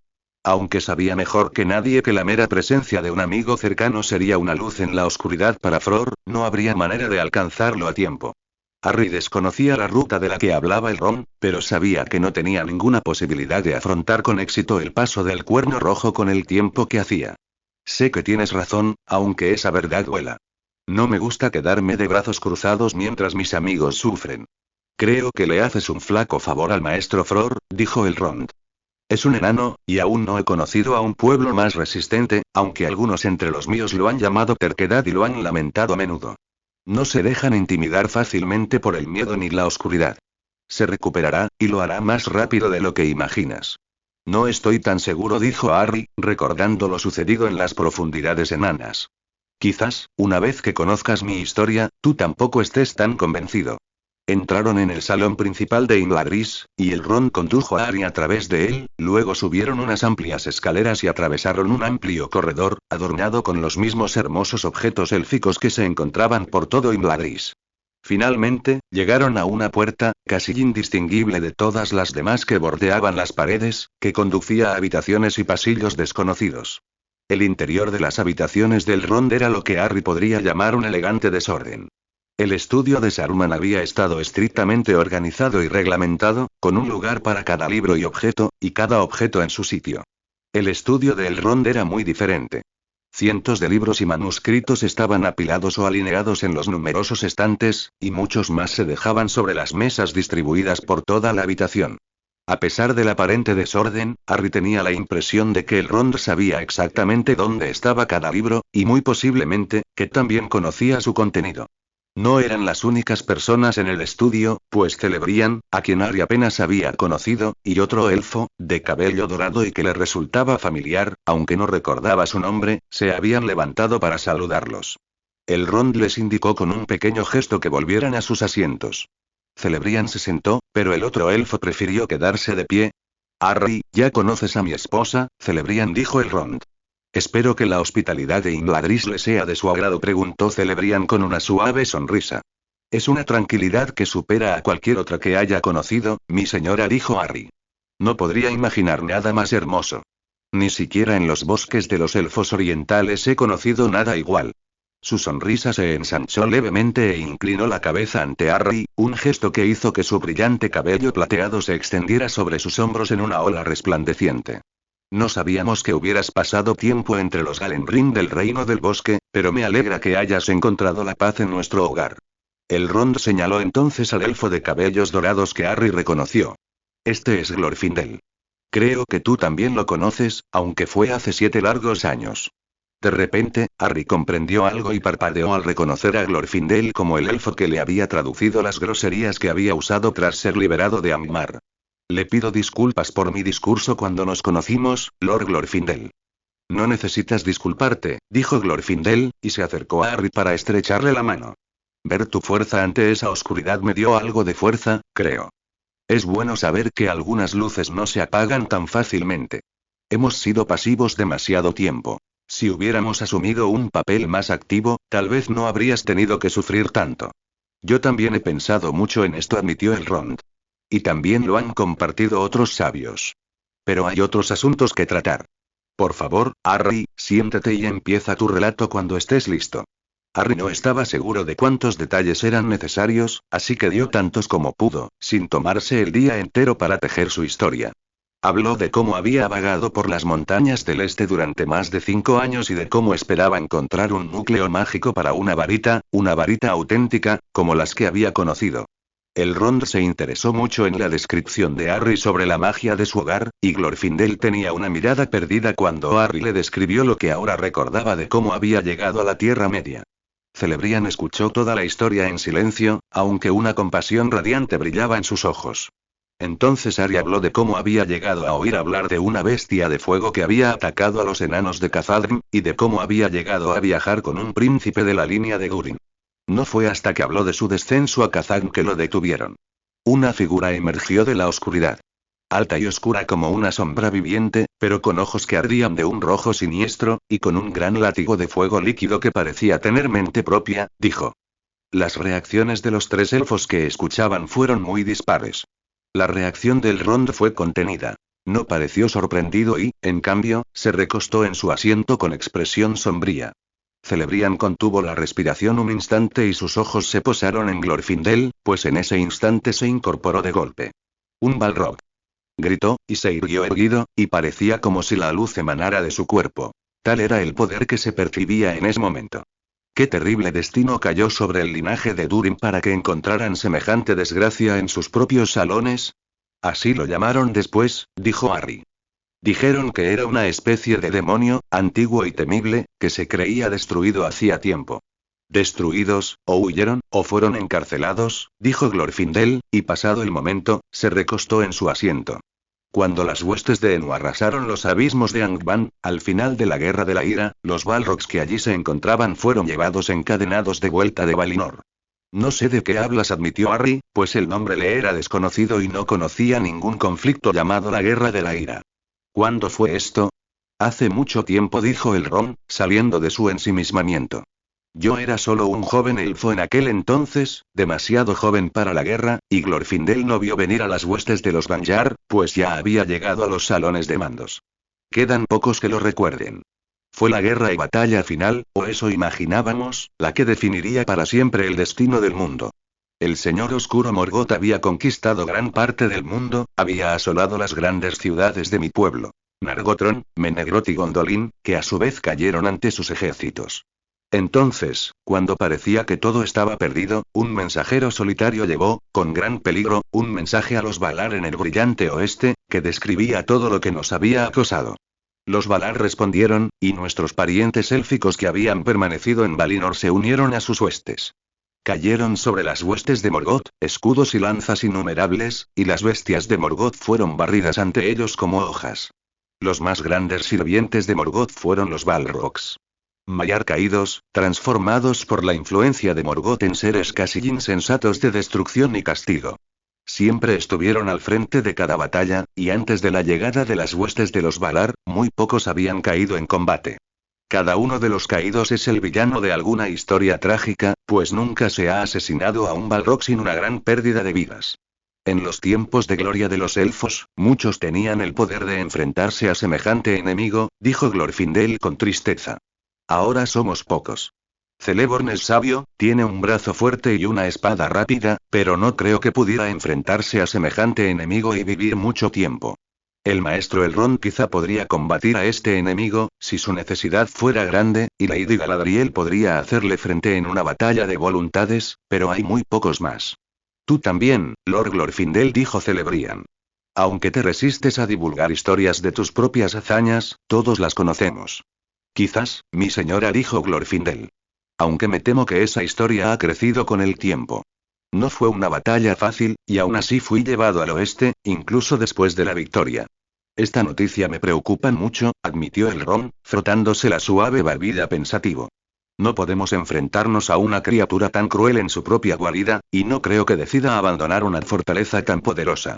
Aunque sabía mejor que nadie que la mera presencia de un amigo cercano sería una luz en la oscuridad para Fror, no habría manera de alcanzarlo a tiempo. Harry desconocía la ruta de la que hablaba Elrond, pero sabía que no tenía ninguna posibilidad de afrontar con éxito el paso del Cuerno Rojo con el tiempo que hacía. Sé que tienes razón, aunque esa verdad duela. No me gusta quedarme de brazos cruzados mientras mis amigos sufren. Creo que le haces un flaco favor al maestro Fror, dijo Elrond. Es un enano, y aún no he conocido a un pueblo más resistente, aunque algunos entre los míos lo han llamado terquedad y lo han lamentado a menudo. No se dejan intimidar fácilmente por el miedo ni la oscuridad. Se recuperará, y lo hará más rápido de lo que imaginas. No estoy tan seguro, dijo Harry, recordando lo sucedido en las profundidades enanas. Quizás, una vez que conozcas mi historia, tú tampoco estés tan convencido. Entraron en el salón principal de Imladris, y Elrond condujo a Harry a través de él, luego subieron unas amplias escaleras y atravesaron un amplio corredor, adornado con los mismos hermosos objetos élficos que se encontraban por todo Imladris. Finalmente, llegaron a una puerta, casi indistinguible de todas las demás que bordeaban las paredes, que conducía a habitaciones y pasillos desconocidos. El interior de las habitaciones del Elrond era lo que Harry podría llamar un elegante desorden. El estudio de Saruman había estado estrictamente organizado y reglamentado, con un lugar para cada libro y objeto, y cada objeto en su sitio. El estudio de Elrond era muy diferente. Cientos de libros y manuscritos estaban apilados o alineados en los numerosos estantes, y muchos más se dejaban sobre las mesas distribuidas por toda la habitación. A pesar del aparente desorden, Harry tenía la impresión de que Elrond sabía exactamente dónde estaba cada libro, y muy posiblemente, que también conocía su contenido. No eran las únicas personas en el estudio, pues Celebrian, a quien Harry apenas había conocido, y otro elfo, de cabello dorado y que le resultaba familiar, aunque no recordaba su nombre, se habían levantado para saludarlos. Elrond les indicó con un pequeño gesto que volvieran a sus asientos. Celebrian se sentó, pero el otro elfo prefirió quedarse de pie. Harry, ya conoces a mi esposa, Celebrian, dijo Elrond. Espero que la hospitalidad de Imladris le sea de su agrado, preguntó Celebrian con una suave sonrisa. Es una tranquilidad que supera a cualquier otra que haya conocido, mi señora, dijo Harry. No podría imaginar nada más hermoso. Ni siquiera en los bosques de los elfos orientales he conocido nada igual. Su sonrisa se ensanchó levemente e inclinó la cabeza ante Harry, un gesto que hizo que su brillante cabello plateado se extendiera sobre sus hombros en una ola resplandeciente. No sabíamos que hubieras pasado tiempo entre los Galenrim del Reino del Bosque, pero me alegra que hayas encontrado la paz en nuestro hogar. Elrond señaló entonces al elfo de cabellos dorados que Harry reconoció. Este es Glorfindel. Creo que tú también lo conoces, aunque fue hace 7 largos años. De repente, Harry comprendió algo y parpadeó al reconocer a Glorfindel como el elfo que le había traducido las groserías que había usado tras ser liberado de Angmar. Le pido disculpas por mi discurso cuando nos conocimos, Lord Glorfindel. No necesitas disculparte, dijo Glorfindel, y se acercó a Harry para estrecharle la mano. Ver tu fuerza ante esa oscuridad me dio algo de fuerza, creo. Es bueno saber que algunas luces no se apagan tan fácilmente. Hemos sido pasivos demasiado tiempo. Si hubiéramos asumido un papel más activo, tal vez no habrías tenido que sufrir tanto. Yo también he pensado mucho en esto, admitió el Rond. Y también lo han compartido otros sabios. Pero hay otros asuntos que tratar. Por favor, Harry, siéntate y empieza tu relato cuando estés listo. Harry no estaba seguro de cuántos detalles eran necesarios, así que dio tantos como pudo, sin tomarse el día entero para tejer su historia. Habló de cómo había vagado por las montañas del este durante más de 5 años y de cómo esperaba encontrar un núcleo mágico para una varita auténtica, como las que había conocido. El Rond se interesó mucho en la descripción de Harry sobre la magia de su hogar, y Glorfindel tenía una mirada perdida cuando Harry le describió lo que ahora recordaba de cómo había llegado a la Tierra Media. Celebrian escuchó toda la historia en silencio, aunque una compasión radiante brillaba en sus ojos. Entonces Harry habló de cómo había llegado a oír hablar de una bestia de fuego que había atacado a los enanos de Khazad-dûm, y de cómo había llegado a viajar con un príncipe de la línea de Gúrin. No fue hasta que habló de su descenso a Khazad-dûm que lo detuvieron. Una figura emergió de la oscuridad. Alta y oscura como una sombra viviente, pero con ojos que ardían de un rojo siniestro, y con un gran látigo de fuego líquido que parecía tener mente propia, dijo. Las reacciones de los 3 elfos que escuchaban fueron muy dispares. La reacción del Rond fue contenida. No pareció sorprendido y, en cambio, se recostó en su asiento con expresión sombría. Celebrian contuvo la respiración un instante y sus ojos se posaron en Glorfindel, pues en ese instante se incorporó de golpe. Un Balrog. Gritó, y se irguió erguido, y parecía como si la luz emanara de su cuerpo. Tal era el poder que se percibía en ese momento. Qué terrible destino cayó sobre el linaje de Durin para que encontraran semejante desgracia en sus propios salones. Así lo llamaron después, dijo Harry. Dijeron que era una especie de demonio, antiguo y temible, que se creía destruido hacía tiempo. Destruidos, o huyeron, o fueron encarcelados, dijo Glorfindel, y pasado el momento, se recostó en su asiento. Cuando las huestes de Enu arrasaron los abismos de Angband, al final de la Guerra de la Ira, los Balrogs que allí se encontraban fueron llevados encadenados de vuelta de Valinor. No sé de qué hablas, admitió Harry, pues el nombre le era desconocido y no conocía ningún conflicto llamado la Guerra de la Ira. ¿Cuándo fue esto? Hace mucho tiempo, dijo el Ron, saliendo de su ensimismamiento. Yo era solo un joven elfo en aquel entonces, demasiado joven para la guerra, y Glorfindel no vio venir a las huestes de los Banjar, pues ya había llegado a los salones de mandos. Quedan pocos que lo recuerden. Fue la guerra y batalla final, o eso imaginábamos, la que definiría para siempre el destino del mundo. El señor oscuro Morgoth había conquistado gran parte del mundo, había asolado las grandes ciudades de mi pueblo. Nargothrond, Menegroth y Gondolin, que a su vez cayeron ante sus ejércitos. Entonces, cuando parecía que todo estaba perdido, un mensajero solitario llevó, con gran peligro, un mensaje a los Valar en el brillante oeste, que describía todo lo que nos había acosado. Los Valar respondieron, y nuestros parientes élficos que habían permanecido en Valinor se unieron a sus huestes. Cayeron sobre las huestes de Morgoth, escudos y lanzas innumerables, y las bestias de Morgoth fueron barridas ante ellos como hojas. Los más grandes sirvientes de Morgoth fueron los Balrogs. Maiar caídos, transformados por la influencia de Morgoth en seres casi insensatos de destrucción y castigo. Siempre estuvieron al frente de cada batalla, y antes de la llegada de las huestes de los Valar, muy pocos habían caído en combate. Cada uno de los caídos es el villano de alguna historia trágica, pues nunca se ha asesinado a un Balrog sin una gran pérdida de vidas. En los tiempos de gloria de los elfos, muchos tenían el poder de enfrentarse a semejante enemigo, dijo Glorfindel con tristeza. Ahora somos pocos. Celeborn es sabio, tiene un brazo fuerte y una espada rápida, pero no creo que pudiera enfrentarse a semejante enemigo y vivir mucho tiempo. El maestro Elrond quizá podría combatir a este enemigo, si su necesidad fuera grande, y Lady Galadriel podría hacerle frente en una batalla de voluntades, pero hay muy pocos más. Tú también, Lord Glorfindel, dijo Celebrian. Aunque te resistes a divulgar historias de tus propias hazañas, todos las conocemos. Quizás, mi señora, dijo Glorfindel. Aunque me temo que esa historia ha crecido con el tiempo. No fue una batalla fácil, y aún así fui llevado al oeste, incluso después de la victoria. Esta noticia me preocupa mucho, admitió el Ron, frotándose la suave barbilla pensativo. No podemos enfrentarnos a una criatura tan cruel en su propia guarida, y no creo que decida abandonar una fortaleza tan poderosa.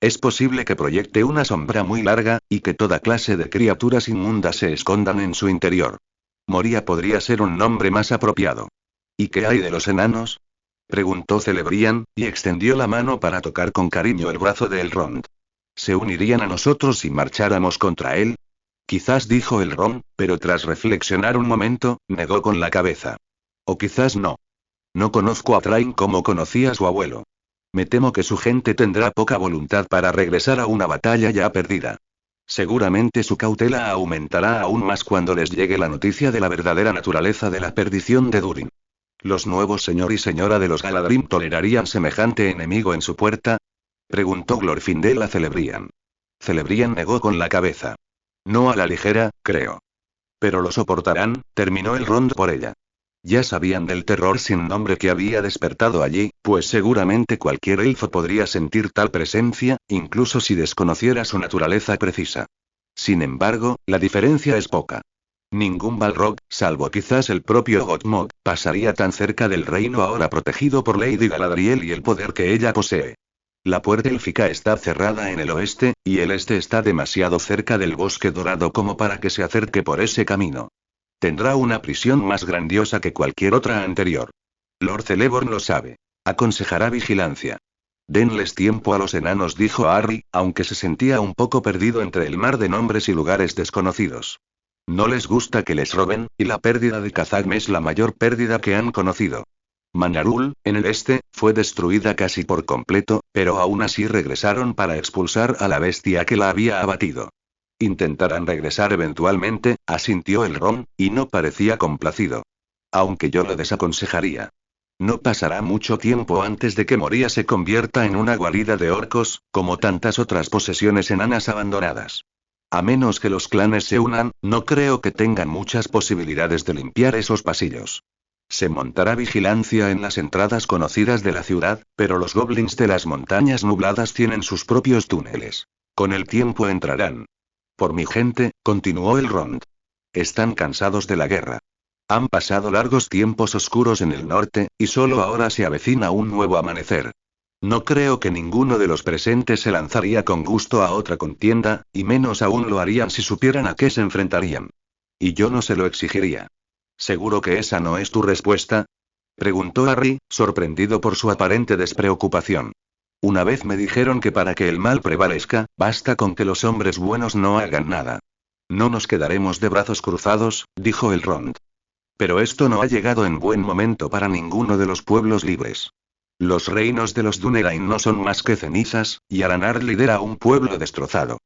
Es posible que proyecte una sombra muy larga, y que toda clase de criaturas inmundas se escondan en su interior. Moria podría ser un nombre más apropiado. ¿Y qué hay de los enanos? Preguntó Celebrian, y extendió la mano para tocar con cariño el brazo de Elrond. ¿Se unirían a nosotros si marcháramos contra él? Quizás, dijo Elrond, pero tras reflexionar un momento, negó con la cabeza. O quizás no. No conozco a Thrain como conocía a su abuelo. Me temo que su gente tendrá poca voluntad para regresar a una batalla ya perdida. Seguramente su cautela aumentará aún más cuando les llegue la noticia de la verdadera naturaleza de la perdición de Durin. ¿Los nuevos señor y señora de los Galadrim tolerarían semejante enemigo en su puerta? Preguntó Glorfindel a Celebrian. Celebrian negó con la cabeza. No a la ligera, creo. Pero lo soportarán, terminó Elrond por ella. Ya sabían del terror sin nombre que había despertado allí, pues seguramente cualquier elfo podría sentir tal presencia, incluso si desconociera su naturaleza precisa. Sin embargo, la diferencia es poca. Ningún Balrog, salvo quizás el propio Gottmog, pasaría tan cerca del reino ahora protegido por Lady Galadriel y el poder que ella posee. La puerta élfica está cerrada en el oeste, y el este está demasiado cerca del bosque dorado como para que se acerque por ese camino. Tendrá una prisión más grandiosa que cualquier otra anterior. Lord Celeborn lo sabe. Aconsejará vigilancia. Denles tiempo a los enanos, dijo Harry, aunque se sentía un poco perdido entre el mar de nombres y lugares desconocidos. No les gusta que les roben, y la pérdida de Khazad es la mayor pérdida que han conocido. Manarul, en el este, fue destruida casi por completo, pero aún así regresaron para expulsar a la bestia que la había abatido. Intentarán regresar eventualmente, asintió Elrond, y no parecía complacido. Aunque yo lo desaconsejaría. No pasará mucho tiempo antes de que Moria se convierta en una guarida de orcos, como tantas otras posesiones enanas abandonadas. A menos que los clanes se unan, no creo que tengan muchas posibilidades de limpiar esos pasillos. Se montará vigilancia en las entradas conocidas de la ciudad, pero los goblins de las montañas nubladas tienen sus propios túneles. Con el tiempo entrarán. Por mi gente, continuó Elrond. Están cansados de la guerra. Han pasado largos tiempos oscuros en el norte, y solo ahora se avecina un nuevo amanecer. No creo que ninguno de los presentes se lanzaría con gusto a otra contienda, y menos aún lo harían si supieran a qué se enfrentarían. Y yo no se lo exigiría. ¿Seguro que esa no es tu respuesta? Preguntó Harry, sorprendido por su aparente despreocupación. Una vez me dijeron que para que el mal prevalezca, basta con que los hombres buenos no hagan nada. No nos quedaremos de brazos cruzados, dijo Elrond. Pero esto no ha llegado en buen momento para ninguno de los pueblos libres. Los reinos de los Dúnedain no son más que cenizas, y Aranar lidera un pueblo destrozado.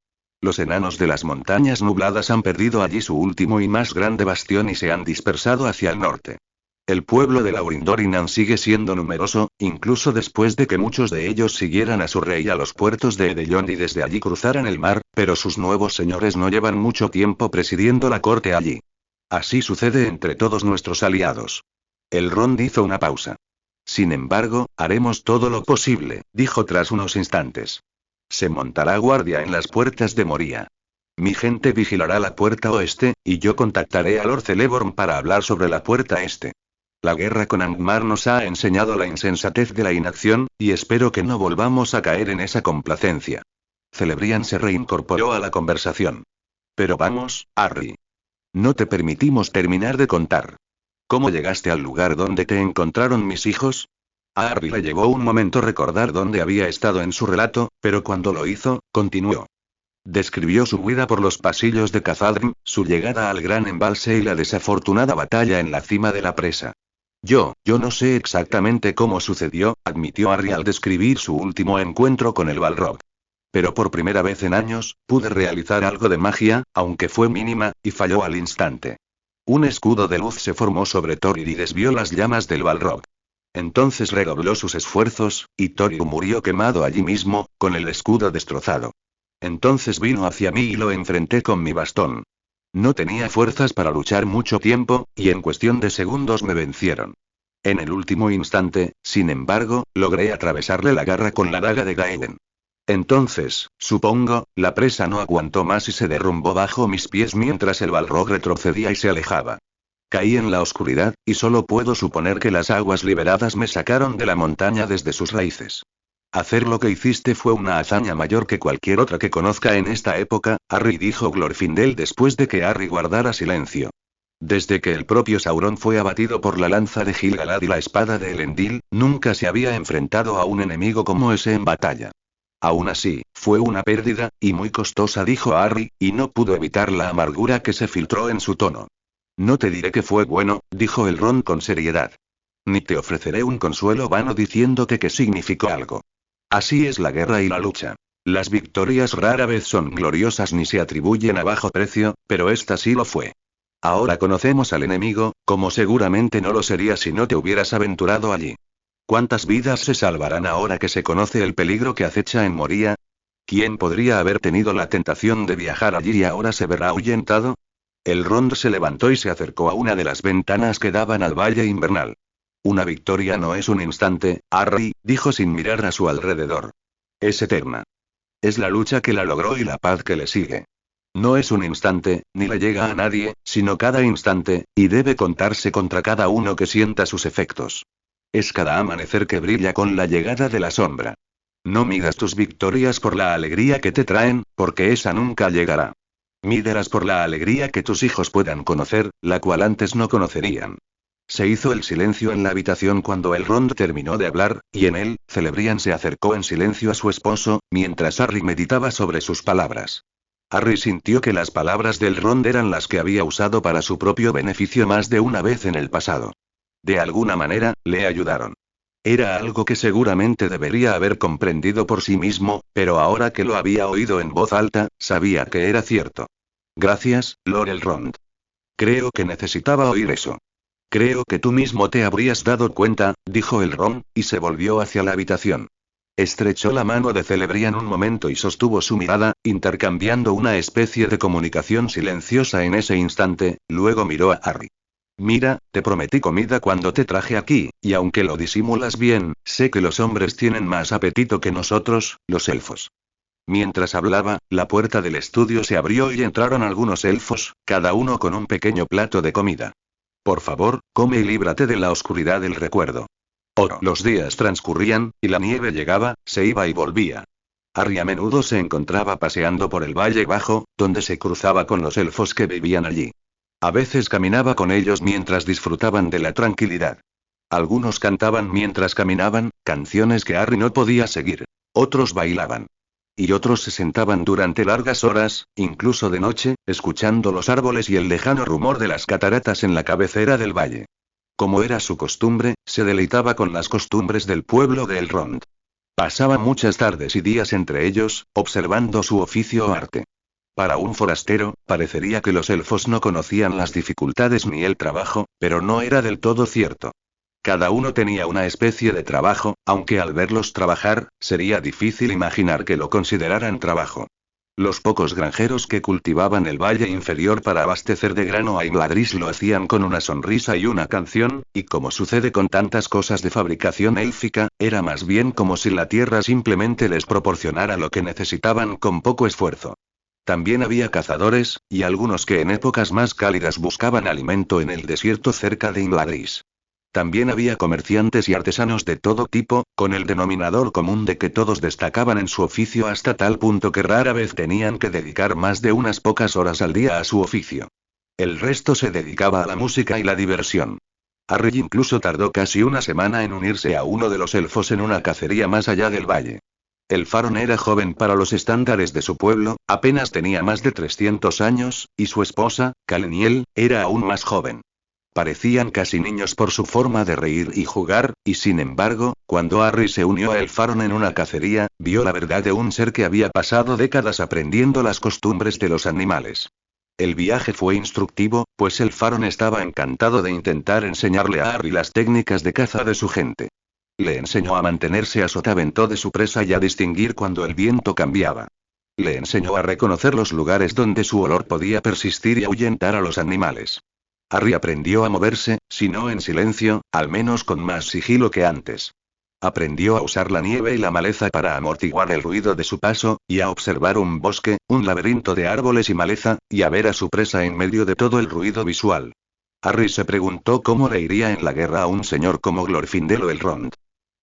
Los enanos de las montañas nubladas han perdido allí su último y más grande bastión y se han dispersado hacia el norte. El pueblo de Laurindorinan sigue siendo numeroso, incluso después de que muchos de ellos siguieran a su rey a los puertos de Edellond y desde allí cruzaran el mar, pero sus nuevos señores no llevan mucho tiempo presidiendo la corte allí. Así sucede entre todos nuestros aliados. Elrond hizo una pausa. Sin embargo, haremos todo lo posible, dijo tras unos instantes. Se montará guardia en las puertas de Moria. Mi gente vigilará la puerta oeste, y yo contactaré a Lord Celeborn para hablar sobre la puerta este. La guerra con Angmar nos ha enseñado la insensatez de la inacción, y espero que no volvamos a caer en esa complacencia. Celebrian se reincorporó a la conversación. Pero vamos, Harry. No te permitimos terminar de contar. ¿Cómo llegaste al lugar donde te encontraron mis hijos? A Harry le llevó un momento recordar dónde había estado en su relato, pero cuando lo hizo, continuó. Describió su huida por los pasillos de Khazad-dûm, su llegada al gran embalse y la desafortunada batalla en la cima de la presa. Yo no sé exactamente cómo sucedió, admitió Harry al describir su último encuentro con el Balrog. Pero por primera vez en años, pude realizar algo de magia, aunque fue mínima, y falló al instante. Un escudo de luz se formó sobre Thorir y desvió las llamas del Balrog. Entonces redobló sus esfuerzos, y Thorir murió quemado allí mismo, con el escudo destrozado. Entonces vino hacia mí y lo enfrenté con mi bastón. No tenía fuerzas para luchar mucho tiempo, y en cuestión de segundos me vencieron. En el último instante, sin embargo, logré atravesarle la garra con la daga de Gaelen. Entonces, supongo, la presa no aguantó más y se derrumbó bajo mis pies mientras el Balrog retrocedía y se alejaba. Caí en la oscuridad, y solo puedo suponer que las aguas liberadas me sacaron de la montaña desde sus raíces. Hacer lo que hiciste fue una hazaña mayor que cualquier otra que conozca en esta época, Harry, dijo Glorfindel después de que Harry guardara silencio. Desde que el propio Sauron fue abatido por la lanza de Gil-galad y la espada de Elendil, nunca se había enfrentado a un enemigo como ese en batalla. Aún así, fue una pérdida, y muy costosa, dijo Harry, y no pudo evitar la amargura que se filtró en su tono. No te diré que fue bueno, dijo el Ron con seriedad. Ni te ofreceré un consuelo vano diciéndote que significó algo. Así es la guerra y la lucha. Las victorias rara vez son gloriosas ni se atribuyen a bajo precio, pero esta sí lo fue. Ahora conocemos al enemigo, como seguramente no lo sería si no te hubieras aventurado allí. ¿Cuántas vidas se salvarán ahora que se conoce el peligro que acecha en Moria? ¿Quién podría haber tenido la tentación de viajar allí y ahora se verá ahuyentado? El Rond se levantó y se acercó a una de las ventanas que daban al valle invernal. Una victoria no es un instante, Harry, dijo sin mirar a su alrededor. Es eterna. Es la lucha que la logró y la paz que le sigue. No es un instante, ni le llega a nadie, sino cada instante, y debe contarse contra cada uno que sienta sus efectos. Es cada amanecer que brilla con la llegada de la sombra. No midas tus victorias por la alegría que te traen, porque esa nunca llegará. Mídelas por la alegría que tus hijos puedan conocer, la cual antes no conocerían. Se hizo el silencio en la habitación cuando el Rond terminó de hablar, y en él, Celebrian se acercó en silencio a su esposo, mientras Harry meditaba sobre sus palabras. Harry sintió que las palabras del Rond eran las que había usado para su propio beneficio más de una vez en el pasado. De alguna manera, le ayudaron. Era algo que seguramente debería haber comprendido por sí mismo, pero ahora que lo había oído en voz alta, sabía que era cierto. Gracias, Lord Elrond. Creo que necesitaba oír eso. Creo que tú mismo te habrías dado cuenta, dijo Elrond, y se volvió hacia la habitación. Estrechó la mano de Celebrian un momento y sostuvo su mirada, intercambiando una especie de comunicación silenciosa en ese instante, luego miró a Harry. Mira, te prometí comida cuando te traje aquí, y aunque lo disimulas bien, sé que los hombres tienen más apetito que nosotros, los elfos. Mientras hablaba, la puerta del estudio se abrió y entraron algunos elfos, cada uno con un pequeño plato de comida. Por favor, come y líbrate de la oscuridad del recuerdo. Los días transcurrían, y la nieve llegaba, se iba y volvía. Harry a menudo se encontraba paseando por el Valle Bajo, donde se cruzaba con los elfos que vivían allí. A veces caminaba con ellos mientras disfrutaban de la tranquilidad. Algunos cantaban mientras caminaban, canciones que Harry no podía seguir. Otros bailaban. Y otros se sentaban durante largas horas, incluso de noche, escuchando los árboles y el lejano rumor de las cataratas en la cabecera del valle. Como era su costumbre, se deleitaba con las costumbres del pueblo de Elrond. Pasaba muchas tardes y días entre ellos, observando su oficio o arte. Para un forastero, parecería que los elfos no conocían las dificultades ni el trabajo, pero no era del todo cierto. Cada uno tenía una especie de trabajo, aunque al verlos trabajar, sería difícil imaginar que lo consideraran trabajo. Los pocos granjeros que cultivaban el valle inferior para abastecer de grano a Imladris lo hacían con una sonrisa y una canción, y como sucede con tantas cosas de fabricación élfica, era más bien como si la tierra simplemente les proporcionara lo que necesitaban con poco esfuerzo. También había cazadores, y algunos que en épocas más cálidas buscaban alimento en el desierto cerca de Imladris. También había comerciantes y artesanos de todo tipo, con el denominador común de que todos destacaban en su oficio hasta tal punto que rara vez tenían que dedicar más de unas pocas horas al día a su oficio. El resto se dedicaba a la música y la diversión. Harry incluso tardó casi una semana en unirse a uno de los elfos en una cacería más allá del valle. El Faron era joven para los estándares de su pueblo, apenas tenía más de 300 años, y su esposa, Caleniel, era aún más joven. Parecían casi niños por su forma de reír y jugar, y sin embargo, cuando Harry se unió a Elfaron en una cacería, vio la verdad de un ser que había pasado décadas aprendiendo las costumbres de los animales. El viaje fue instructivo, pues Elfaron estaba encantado de intentar enseñarle a Harry las técnicas de caza de su gente. Le enseñó a mantenerse a sotavento de su presa y a distinguir cuando el viento cambiaba. Le enseñó a reconocer los lugares donde su olor podía persistir y ahuyentar a los animales. Harry aprendió a moverse, si no en silencio, al menos con más sigilo que antes. Aprendió a usar la nieve y la maleza para amortiguar el ruido de su paso, y a observar un bosque, un laberinto de árboles y maleza, y a ver a su presa en medio de todo el ruido visual. Harry se preguntó cómo le iría en la guerra a un señor como Glorfindel o Elrond.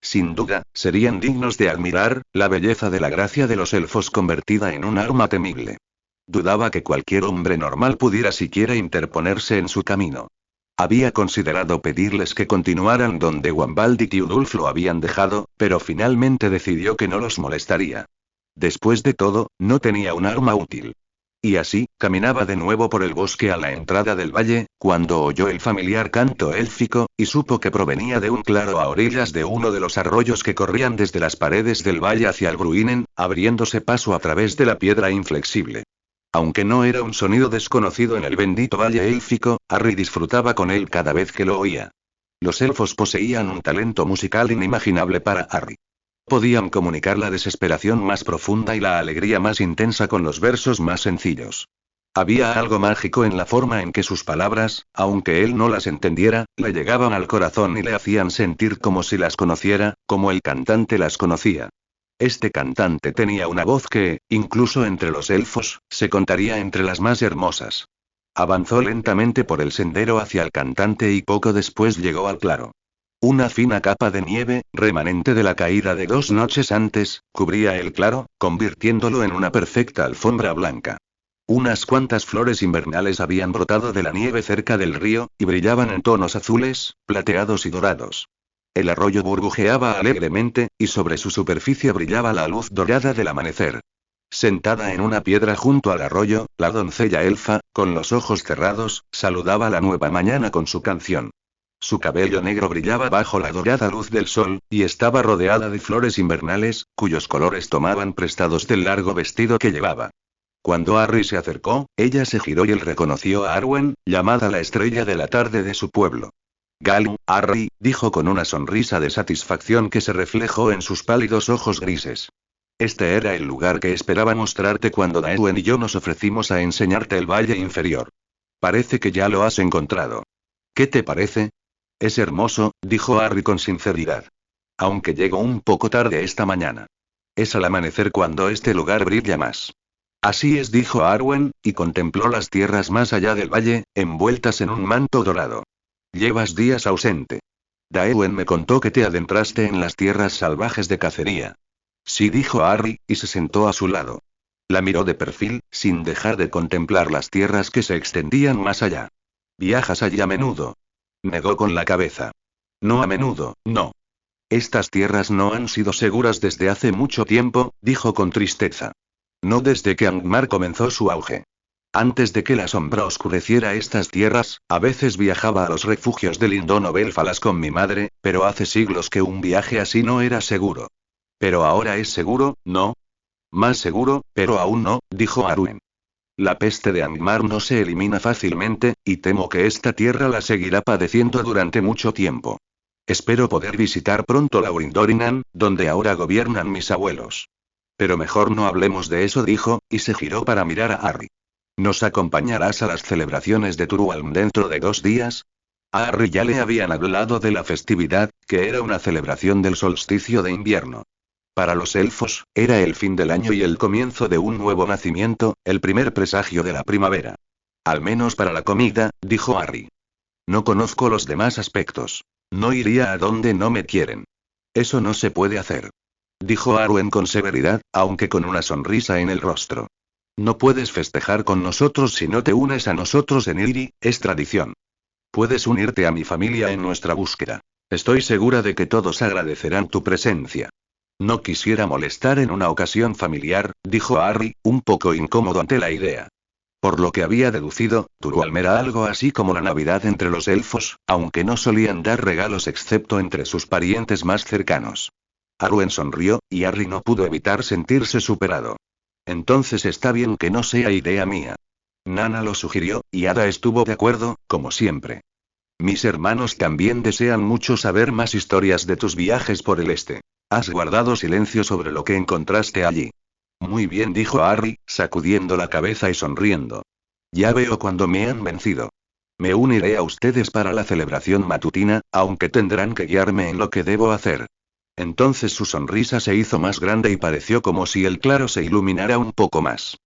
sin duda, serían dignos de admirar, la belleza de la gracia de los elfos convertida en un arma temible. Dudaba que cualquier hombre normal pudiera siquiera interponerse en su camino. Había considerado pedirles que continuaran donde Gumball y Thiudulf lo habían dejado, pero finalmente decidió que no los molestaría. Después de todo, no tenía un arma útil. Y así, caminaba de nuevo por el bosque a la entrada del valle, cuando oyó el familiar canto élfico, y supo que provenía de un claro a orillas de uno de los arroyos que corrían desde las paredes del valle hacia el Bruinen, abriéndose paso a través de la piedra inflexible. Aunque no era un sonido desconocido en el bendito valle élfico, Harry disfrutaba con él cada vez que lo oía. Los elfos poseían un talento musical inimaginable para Harry. Podían comunicar la desesperación más profunda y la alegría más intensa con los versos más sencillos. Había algo mágico en la forma en que sus palabras, aunque él no las entendiera, le llegaban al corazón y le hacían sentir como si las conociera, como el cantante las conocía. Este cantante tenía una voz que, incluso entre los elfos, se contaría entre las más hermosas. Avanzó lentamente por el sendero hacia el cantante y poco después llegó al claro. Una fina capa de nieve, remanente de la caída de 2 noches antes, cubría el claro, convirtiéndolo en una perfecta alfombra blanca. Unas cuantas flores invernales habían brotado de la nieve cerca del río, y brillaban en tonos azules, plateados y dorados. El arroyo burbujeaba alegremente, y sobre su superficie brillaba la luz dorada del amanecer. Sentada en una piedra junto al arroyo, la doncella elfa, con los ojos cerrados, saludaba la nueva mañana con su canción. Su cabello negro brillaba bajo la dorada luz del sol, y estaba rodeada de flores invernales, cuyos colores tomaban prestados del largo vestido que llevaba. Cuando Harry se acercó, ella se giró y él reconoció a Arwen, llamada la estrella de la tarde de su pueblo. Galum, Harry, dijo con una sonrisa de satisfacción que se reflejó en sus pálidos ojos grises. Este era el lugar que esperaba mostrarte cuando Daewin y yo nos ofrecimos a enseñarte el valle inferior. Parece que ya lo has encontrado. ¿Qué te parece? Es hermoso, dijo Harry con sinceridad. Aunque llego un poco tarde esta mañana. Es al amanecer cuando este lugar brilla más. Así es, dijo Arwen, y contempló las tierras más allá del valle, envueltas en un manto dorado. Llevas días ausente. Daewin me contó que te adentraste en las tierras salvajes de cacería. Sí, dijo Harry, y se sentó a su lado. La miró de perfil, sin dejar de contemplar las tierras que se extendían más allá. ¿Viajas allí a menudo? Negó con la cabeza. No a menudo, no. Estas tierras no han sido seguras desde hace mucho tiempo, dijo con tristeza. No desde que Angmar comenzó su auge. Antes de que la sombra oscureciera estas tierras, a veces viajaba a los refugios de Lindon o Belfalas con mi madre, pero hace siglos que un viaje así no era seguro. Pero ahora es seguro, ¿no? Más seguro, pero aún no, dijo Arwen. La peste de Angmar no se elimina fácilmente, y temo que esta tierra la seguirá padeciendo durante mucho tiempo. Espero poder visitar pronto Laurindorinan, donde ahora gobiernan mis abuelos. Pero mejor no hablemos de eso, dijo, y se giró para mirar a Harry. ¿Nos acompañarás a las celebraciones de Turualm dentro de 2 días? A Harry ya le habían hablado de la festividad, que era una celebración del solsticio de invierno. Para los elfos, era el fin del año y el comienzo de un nuevo nacimiento, el primer presagio de la primavera. Al menos para la comida, dijo Harry. No conozco los demás aspectos. No iría a donde no me quieren. Eso no se puede hacer. Dijo Arwen con severidad, aunque con una sonrisa en el rostro. No puedes festejar con nosotros si no te unes a nosotros en Iri, es tradición. Puedes unirte a mi familia en nuestra búsqueda. Estoy segura de que todos agradecerán tu presencia. No quisiera molestar en una ocasión familiar, dijo Harry, un poco incómodo ante la idea. Por lo que había deducido, Turualm era algo así como la Navidad entre los elfos, aunque no solían dar regalos excepto entre sus parientes más cercanos. Arwen sonrió, y Harry no pudo evitar sentirse superado. Entonces está bien que no sea idea mía. Nana lo sugirió, y Ada estuvo de acuerdo, como siempre. Mis hermanos también desean mucho saber más historias de tus viajes por el este. Has guardado silencio sobre lo que encontraste allí. Muy bien, dijo Harry, sacudiendo la cabeza y sonriendo. Ya veo cuando me han vencido. Me uniré a ustedes para la celebración matutina, aunque tendrán que guiarme en lo que debo hacer. Entonces su sonrisa se hizo más grande y pareció como si el claro se iluminara un poco más.